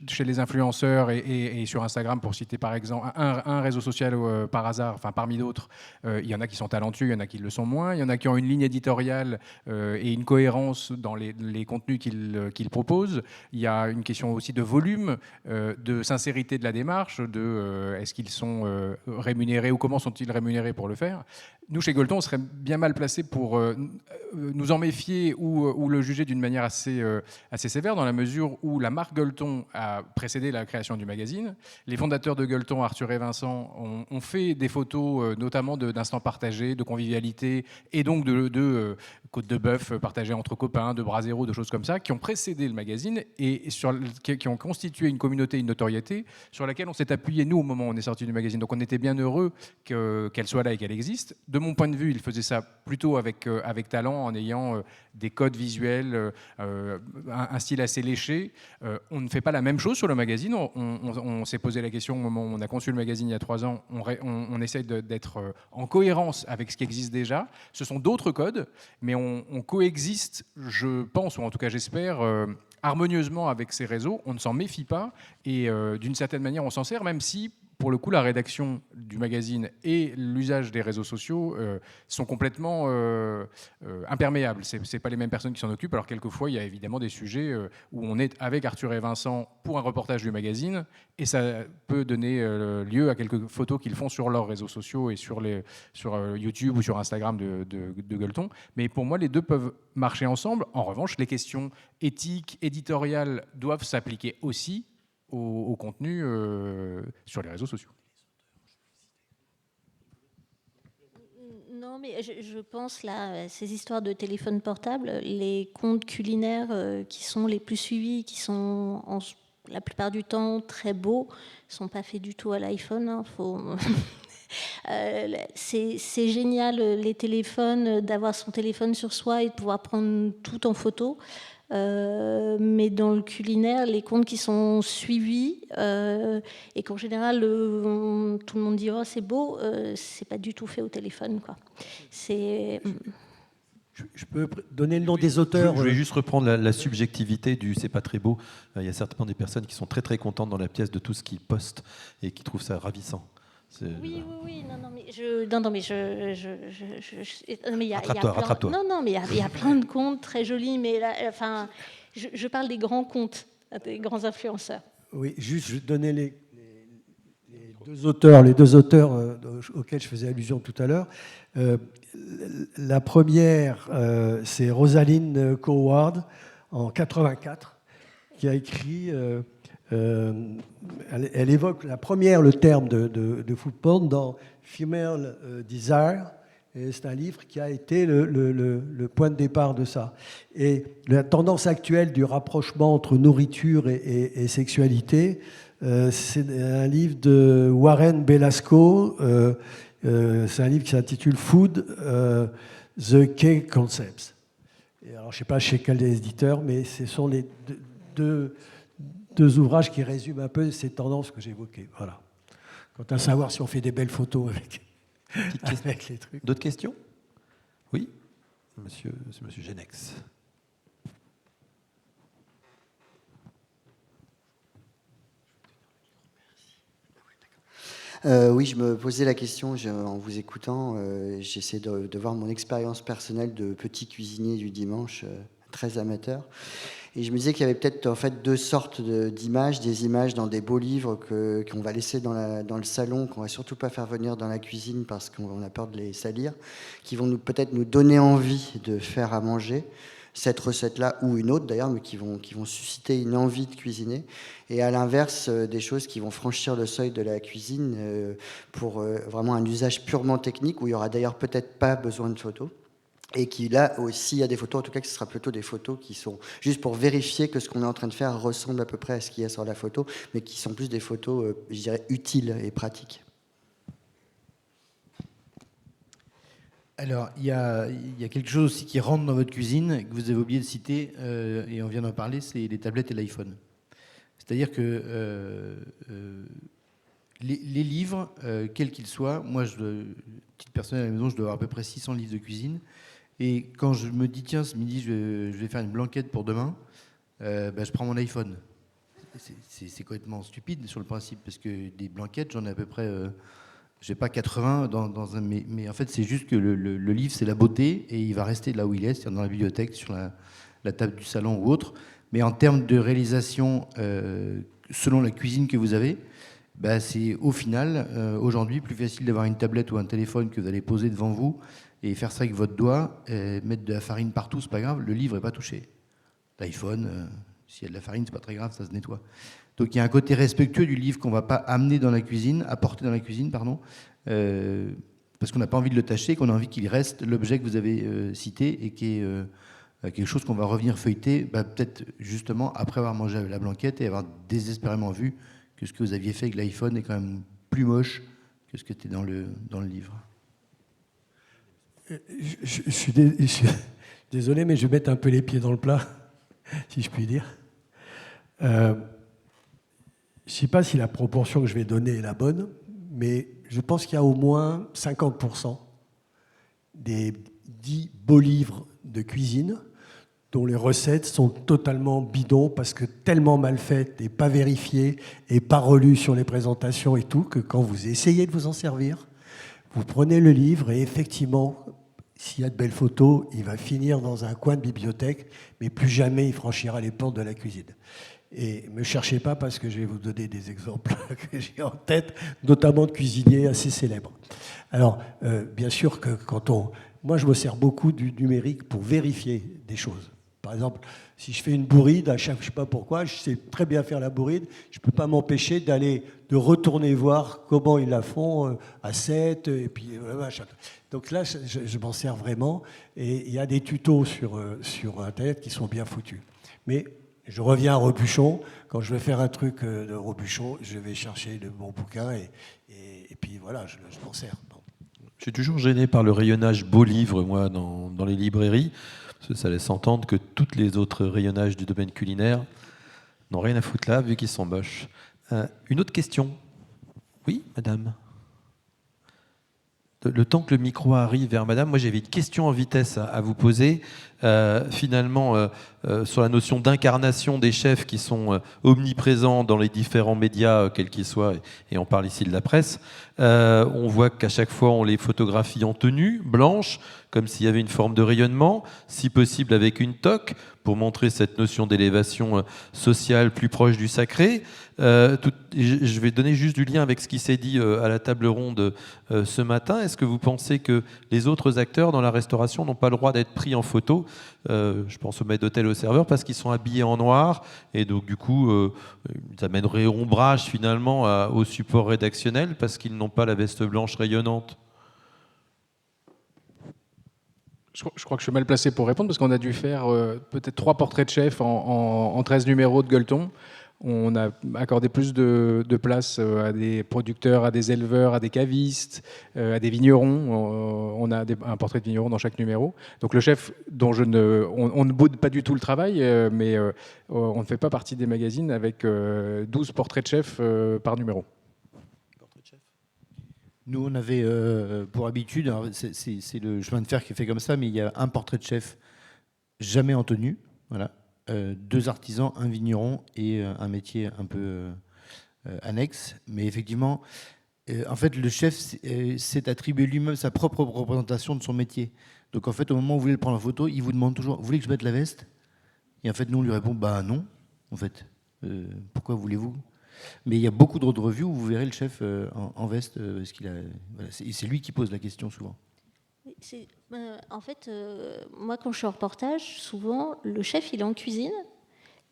chez les influenceurs et sur Instagram, pour citer par exemple un réseau social par hasard, enfin parmi d'autres, il y en a qui sont talentueux, il y en a qui le sont moins, il y en a qui ont une ligne éditoriale et une cohérence dans les contenus qu'ils proposent. Il y a une question aussi de volume, de sincérité de la démarche, est-ce qu'ils sont rémunérés ou comment sont-ils rémunérés pour le faire. Nous, chez Gueuleton, on serait bien mal placés pour nous en méfier ou le juger d'une manière assez sévère, dans la mesure où la marque Gueuleton a précédé la création du magazine. Les fondateurs de Gueuleton, Arthur et Vincent, ont fait des photos, notamment d'instants partagés, de convivialité, et donc de côte de bœuf partagée entre copains, de brasero, de choses comme ça, qui ont précédé le magazine et qui ont constitué une communauté, une notoriété, sur laquelle on s'est appuyé, nous, au moment où on est sorti du magazine. Donc on était bien heureux qu'elle soit là et qu'elle existe. De mon point de vue, il faisait ça plutôt avec talent, en ayant des codes visuels, un style assez léché. On ne fait pas la même chose sur le magazine. On s'est posé la question au moment où on a conçu le magazine il y a 3 ans. On essaie d'être en cohérence avec ce qui existe déjà. Ce sont d'autres codes, mais on coexiste, je pense, ou en tout cas j'espère, harmonieusement avec ces réseaux. On ne s'en méfie pas et d'une certaine manière, on s'en sert, même si, pour le coup, la rédaction du magazine et l'usage des réseaux sociaux sont complètement imperméables. Ce n'est pas les mêmes personnes qui s'en occupent. Alors, quelquefois, il y a évidemment des sujets où on est avec Arthur et Vincent pour un reportage du magazine, et ça peut donner lieu à quelques photos qu'ils font sur leurs réseaux sociaux et sur YouTube ou sur Instagram de Gueuleton. Mais pour moi, les deux peuvent marcher ensemble. En revanche, les questions éthiques, éditoriales doivent s'appliquer aussi au contenu sur les réseaux sociaux. Non, mais je pense là, ces histoires de téléphone portable, les comptes culinaires qui sont les plus suivis, qui sont la plupart du temps très beaux, ne sont pas faits du tout à l'iPhone. Hein, c'est génial, les téléphones, d'avoir son téléphone sur soi et de pouvoir prendre tout en photo. Mais dans le culinaire, les comptes qui sont suivis et qu'en général tout le monde dit oh c'est beau, c'est pas du tout fait au téléphone quoi. C'est Je peux donner le nom des auteurs. Je vais juste reprendre la subjectivité du c'est pas très beau. Il y a certainement des personnes qui sont très très contentes dans la pièce de tout ce qu'ils postent et qui trouvent ça ravissant. Oui, non, mais il y a rattrape-toi. Non, mais il y a plein de comptes très jolis, mais là, enfin, je parle des grands comptes, des grands influenceurs. Oui, juste, je donnais les deux auteurs auxquels je faisais allusion tout à l'heure. La première, c'est Rosalind Coward, en 84, qui a écrit Elle évoque la première, le terme de food porn dans Female Desire. Et c'est un livre qui a été le point de départ de ça. Et la tendance actuelle du rapprochement entre nourriture et sexualité, c'est un livre de Warren Belasco. C'est un livre qui s'intitule Food, The Key Concepts. Et alors, je ne sais pas chez quel des éditeurs, mais ce sont les deux ouvrages qui résument un peu ces tendances que j'évoquais. Voilà. Quant à savoir si on fait des belles photos avec les trucs. D'autres questions? Oui, monsieur Genex. Oui, je me posais la question en vous écoutant. J'essaie de voir mon expérience personnelle de petit cuisinier du dimanche, très amateur. Et je me disais qu'il y avait peut-être en fait deux sortes d'images, des images dans des beaux livres qu'on va laisser dans le salon, qu'on va surtout pas faire venir dans la cuisine parce qu'on a peur de les salir, qui vont peut-être nous donner envie de faire à manger, cette recette-là ou une autre d'ailleurs, mais qui vont susciter une envie de cuisiner. Et à l'inverse, des choses qui vont franchir le seuil de la cuisine pour vraiment un usage purement technique, où il y aura d'ailleurs peut-être pas besoin de photos. Et qui, là aussi, il y a des photos, en tout cas, que ce sera plutôt des photos qui sont juste pour vérifier que ce qu'on est en train de faire ressemble à peu près à ce qu'il y a sur la photo, mais qui sont plus des photos, je dirais, utiles et pratiques. Alors, il y a quelque chose aussi qui rentre dans votre cuisine, que vous avez oublié de citer, et on vient d'en parler, c'est les tablettes et l'iPhone. C'est-à-dire que les livres, quels qu'ils soient, moi, titre personnel à la maison, je dois avoir à peu près 600 livres de cuisine. Et quand je me dis, tiens, ce midi, je vais faire une blanquette pour demain, je prends mon iPhone. C'est complètement stupide sur le principe, parce que des blanquettes, j'en ai à peu près, je n'ai pas 80, mais en fait, c'est juste que le livre, c'est la beauté, et il va rester là où il est, c'est-à-dire dans la bibliothèque, sur la table du salon ou autre. Mais en termes de réalisation, selon la cuisine que vous avez, c'est au final, aujourd'hui, plus facile d'avoir une tablette ou un téléphone que vous allez poser devant vous et faire ça avec votre doigt, mettre de la farine partout, c'est pas grave, le livre n'est pas touché. L'iPhone, s'il y a de la farine, c'est pas très grave, ça se nettoie. Donc il y a un côté respectueux du livre qu'on ne va pas amener dans la cuisine, apporter dans la cuisine, pardon, parce qu'on n'a pas envie de le tâcher, qu'on a envie qu'il reste l'objet que vous avez cité et qui est quelque chose qu'on va revenir feuilleter, peut-être justement après avoir mangé la blanquette et avoir désespérément vu que ce que vous aviez fait avec l'iPhone est quand même plus moche que ce qui était dans le livre. Je suis désolé, mais je vais mettre un peu les pieds dans le plat, si je puis dire. Je ne sais pas si la proportion que je vais donner est la bonne, mais je pense qu'il y a au moins 50% des 10 beaux livres de cuisine dont les recettes sont totalement bidons parce que tellement mal faites et pas vérifiées et pas relues sur les présentations et tout, que quand vous essayez de vous en servir, vous prenez le livre et effectivement, s'il y a de belles photos, il va finir dans un coin de bibliothèque, mais plus jamais il franchira les portes de la cuisine. Et ne me cherchez pas parce que je vais vous donner des exemples que j'ai en tête, notamment de cuisiniers assez célèbres. Alors, bien sûr que moi, je me sers beaucoup du numérique pour vérifier des choses. Par exemple, si je fais une bourride, je ne sais pas pourquoi, je sais très bien faire la bourride, je ne peux pas m'empêcher de retourner voir comment ils la font à 7, et puis machin. Donc là, je m'en sers vraiment, et il y a des tutos sur Internet qui sont bien foutus. Mais je reviens à Robuchon, quand je vais faire un truc de Robuchon, je vais chercher de bons bouquins, et puis voilà, je m'en sers. Bon. Je suis toujours gêné par le rayonnage beau livre, moi, dans les librairies. Parce que ça laisse entendre que tous les autres rayonnages du domaine culinaire n'ont rien à foutre là, vu qu'ils sont moches. Une autre question? Oui, madame? Le temps que le micro arrive vers madame, moi j'avais une question en vitesse à vous poser. Finalement, sur la notion d'incarnation des chefs qui sont omniprésents dans les différents médias, quels qu'ils soient, et on parle ici de la presse, on voit qu'à chaque fois on les photographie en tenue, blanche, comme s'il y avait une forme de rayonnement, si possible avec une toque, pour montrer cette notion d'élévation sociale plus proche du sacré. Je vais donner juste du lien avec ce qui s'est dit à la table ronde ce matin. Est-ce que vous pensez que les autres acteurs dans la restauration n'ont pas le droit d'être pris en photo je pense au maître d'hôtel, au serveur, parce qu'ils sont habillés en noir, et donc du coup, ils amèneraient ombrage finalement au support rédactionnel, parce qu'ils n'ont pas la veste blanche rayonnante. Je crois que je suis mal placé pour répondre, parce qu'on a dû faire peut-être 3 portraits de chef en 13 numéros de Gueuleton. On a accordé plus de place à des producteurs, à des éleveurs, à des cavistes, à des vignerons. On a un portrait de vigneron dans chaque numéro. Donc le chef, dont on ne boude pas du tout le travail, mais on ne fait pas partie des magazines avec 12 portraits de chef par numéro. Nous, on avait pour habitude, c'est le chemin de fer qui est fait comme ça, mais il y a un portrait de chef jamais en tenue, voilà. 2 artisans, un vigneron et un métier un peu annexe. Mais effectivement, en fait, le chef s'est attribué lui-même sa propre représentation de son métier. Donc en fait, au moment où vous voulez le prendre en photo, il vous demande toujours « Vous voulez que je mette la veste ?» Et en fait, nous, on lui répond « Bah non, en fait. Pourquoi voulez-vous ?» Mais il y a beaucoup d'autres revues où vous verrez le chef en veste. Voilà, c'est lui qui pose la question souvent. En fait, moi, quand je suis en reportage, souvent, le chef, il est en cuisine,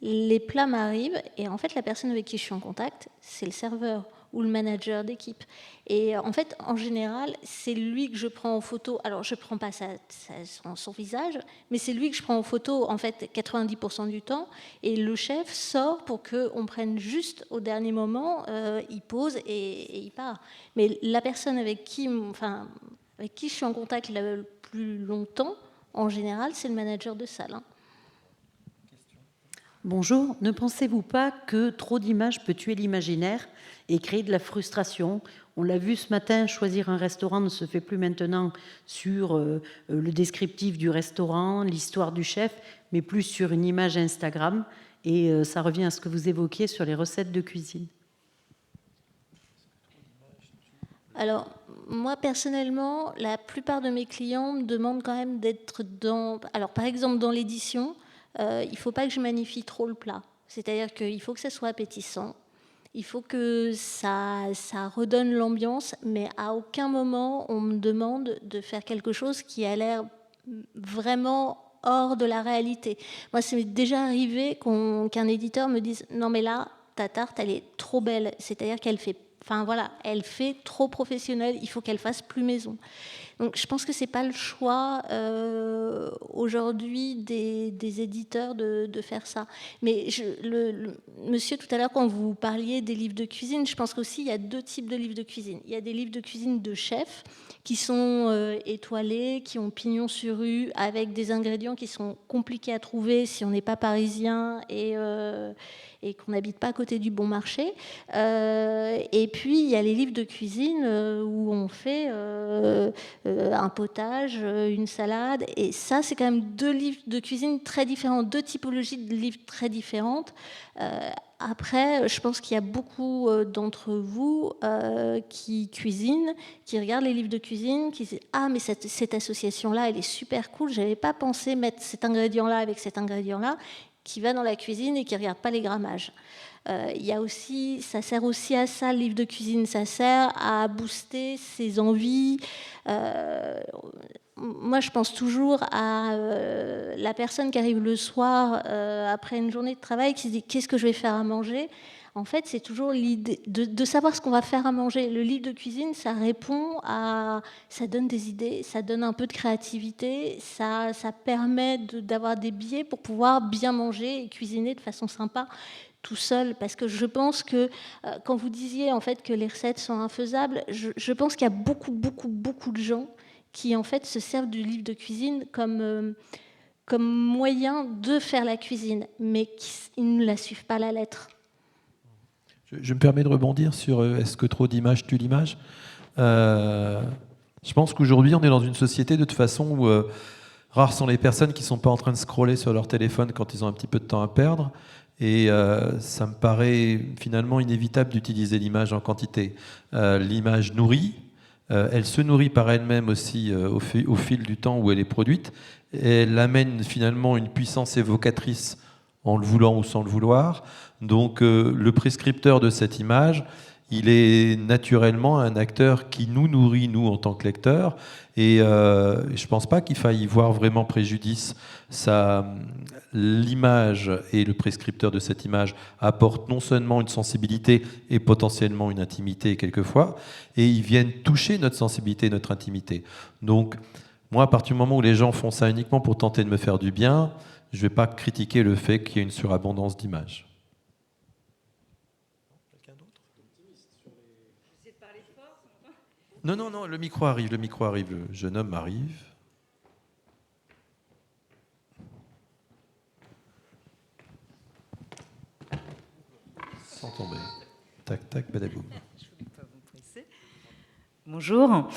les plats m'arrivent, et en fait, la personne avec qui je suis en contact, c'est le serveur ou le manager d'équipe. Et en fait, en général, c'est lui que je prends en photo. Alors, je ne prends pas son visage, mais c'est lui que je prends en photo, en fait, 90% du temps. Et le chef sort pour qu'on prenne juste au dernier moment, il pose et il part. Mais la personne avec qui je suis en contact le plus longtemps, en général, c'est le manager de salle. Bonjour, ne pensez-vous pas que trop d'images peut tuer l'imaginaire et créer de la frustration ? On l'a vu ce matin, choisir un restaurant ne se fait plus maintenant sur le descriptif du restaurant, l'histoire du chef, mais plus sur une image Instagram. Et ça revient à ce que vous évoquiez sur les recettes de cuisine. Alors, moi, personnellement, la plupart de mes clients me demandent quand même d'être dans... Alors, par exemple, dans l'édition, il ne faut pas que je magnifie trop le plat. C'est-à-dire qu'il faut que ça soit appétissant, il faut que ça redonne l'ambiance, mais à aucun moment, on me demande de faire quelque chose qui a l'air vraiment hors de la réalité. Moi, c'est déjà arrivé qu'un éditeur me dise « Non, mais là, ta tarte, elle est trop belle. » C'est-à-dire qu'elle fait... Enfin voilà, elle fait trop professionnelle, il faut qu'elle fasse plus maison. Donc je pense que c'est pas le choix aujourd'hui des éditeurs de faire ça. Mais monsieur, tout à l'heure, quand vous parliez des livres de cuisine, je pense qu'aussi il y a 2 types de livres de cuisine. Il y a des livres de cuisine de chefs qui sont étoilés, qui ont pignon sur rue, avec des ingrédients qui sont compliqués à trouver si on n'est pas parisien et qu'on n'habite pas à côté du bon marché. Et puis, il y a les livres de cuisine où on fait un potage, une salade. Et ça, c'est quand même 2 livres de cuisine très différents, 2 typologies de livres très différentes. Après, je pense qu'il y a beaucoup d'entre vous qui cuisinent, qui regardent les livres de cuisine, qui disent « Ah, mais cette association-là, elle est super cool, je n'avais pas pensé mettre cet ingrédient-là avec cet ingrédient-là », qui va dans la cuisine et qui ne regarde pas les grammages. Il y a aussi, ça sert aussi à ça, le livre de cuisine, ça sert à booster ses envies. Moi, je pense toujours à la personne qui arrive le soir après une journée de travail, qui se dit « Qu'est-ce que je vais faire à manger ?» En fait, c'est toujours l'idée de savoir ce qu'on va faire à manger. Le livre de cuisine, ça répond à... Ça donne des idées, ça donne un peu de créativité, ça permet d'avoir des biais pour pouvoir bien manger et cuisiner de façon sympa tout seul. Parce que je pense que, quand vous disiez en fait que les recettes sont infaisables, je pense qu'il y a beaucoup de gens qui en fait se servent du livre de cuisine comme moyen de faire la cuisine, mais qui ne la suivent pas à la lettre. Je me permets de rebondir sur est-ce que trop d'images tue l'image. Je pense qu'aujourd'hui, on est dans une société de toute façon où rares sont les personnes qui ne sont pas en train de scroller sur leur téléphone quand ils ont un petit peu de temps à perdre. Et ça me paraît finalement inévitable d'utiliser l'image en quantité. L'image nourrit, elle se nourrit par elle-même aussi au fil du temps où elle est produite. Elle amène finalement une puissance évocatrice en le voulant ou sans le vouloir. Donc le prescripteur de cette image, il est naturellement un acteur qui nous nourrit, nous, en tant que lecteurs. Et je ne pense pas qu'il faille y voir vraiment préjudice. L'image et le prescripteur de cette image apportent non seulement une sensibilité et potentiellement une intimité quelquefois, et ils viennent toucher notre sensibilité et notre intimité. Donc, moi, à partir du moment où les gens font ça uniquement pour tenter de me faire du bien, je ne vais pas critiquer le fait qu'il y ait une surabondance d'images. Non, le micro arrive, le jeune homme arrive. Sans tomber. Tac, tac, badaboum. Je voulais pas vous presser. Bonjour.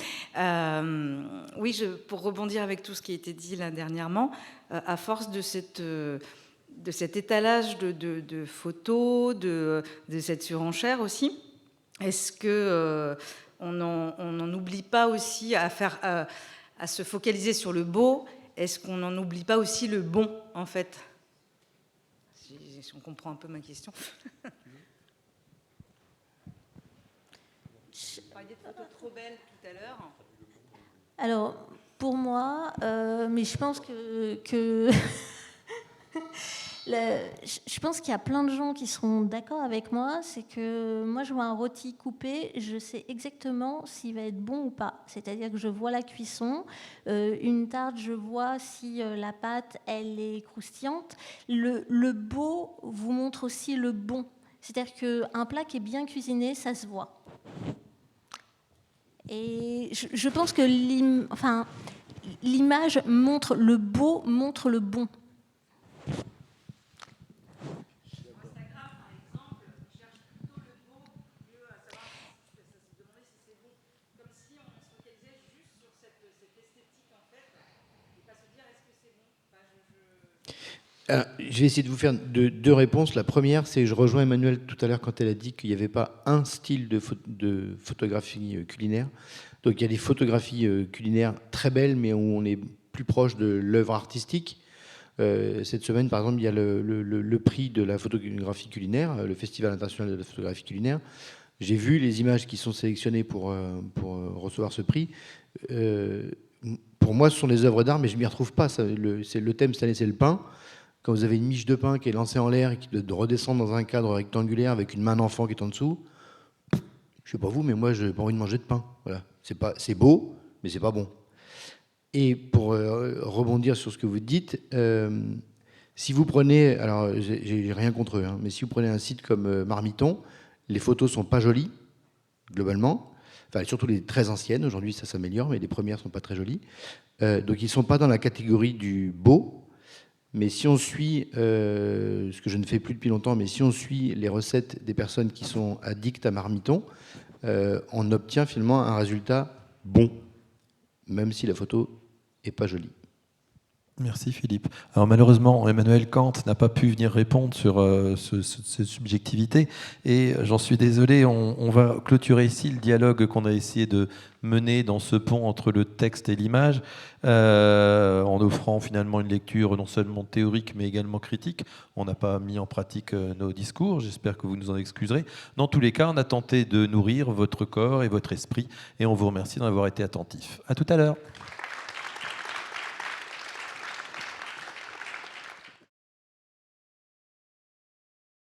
Oui, pour rebondir avec tout ce qui a été dit là dernièrement, à force de cet étalage de photos, de cette surenchère aussi, est-ce que on n'en oublie pas aussi à se focaliser sur le beau? Est-ce qu'on n'en oublie pas aussi le bon, en fait? Si on comprend un peu ma question. Vous parliez de photos trop belles tout à l'heure. Alors, pour moi, mais je pense que je pense qu'il y a plein de gens qui seront d'accord avec moi, c'est que moi je vois un rôti coupé, je sais exactement s'il va être bon ou pas. C'est-à-dire que je vois la cuisson, une tarte, je vois si la pâte elle est croustillante. Le beau vous montre aussi le bon. C'est-à-dire qu'un plat qui est bien cuisiné, ça se voit. Et je pense que l'image montre le beau, montre le bon. Alors, je vais essayer de vous faire deux réponses. La première, c'est que je rejoins Emmanuelle tout à l'heure quand elle a dit qu'il n'y avait pas un style de photographie culinaire. Donc il y a des photographies culinaires très belles, mais où on est plus proche de l'œuvre artistique. Cette semaine, par exemple, il y a le prix de la photographie culinaire, le Festival international de la photographie culinaire. J'ai vu les images qui sont sélectionnées pour recevoir ce prix. Pour moi, ce sont des œuvres d'art, mais je ne m'y retrouve pas. Le thème cette année, c'est le pain. Quand vous avez une miche de pain qui est lancée en l'air et qui doit redescendre dans un cadre rectangulaire avec une main d'enfant qui est en dessous, je ne sais pas vous, mais moi, je n'ai pas envie de manger de pain. Voilà. C'est beau, mais c'est pas bon. Et pour rebondir sur ce que vous dites, si vous prenez, alors j'ai rien contre eux, hein, mais si vous prenez un site comme Marmiton, les photos sont pas jolies, globalement. Enfin, surtout les très anciennes. Aujourd'hui, ça s'améliore, mais les premières sont pas très jolies. Donc, ils sont pas dans la catégorie du beau. Mais si on suit, ce que je ne fais plus depuis longtemps, mais si on suit les recettes des personnes qui sont addictes à Marmiton, on obtient finalement un résultat bon, même si la photo n'est pas jolie. Merci Philippe. Alors malheureusement, Emmanuel Kant n'a pas pu venir répondre sur cette subjectivité et j'en suis désolé, on va clôturer ici le dialogue qu'on a essayé de mener dans ce pont entre le texte et l'image en offrant finalement une lecture non seulement théorique mais également critique. On n'a pas mis en pratique nos discours, j'espère que vous nous en excuserez. Dans tous les cas, on a tenté de nourrir votre corps et votre esprit et on vous remercie d'en avoir été attentifs. À tout à l'heure.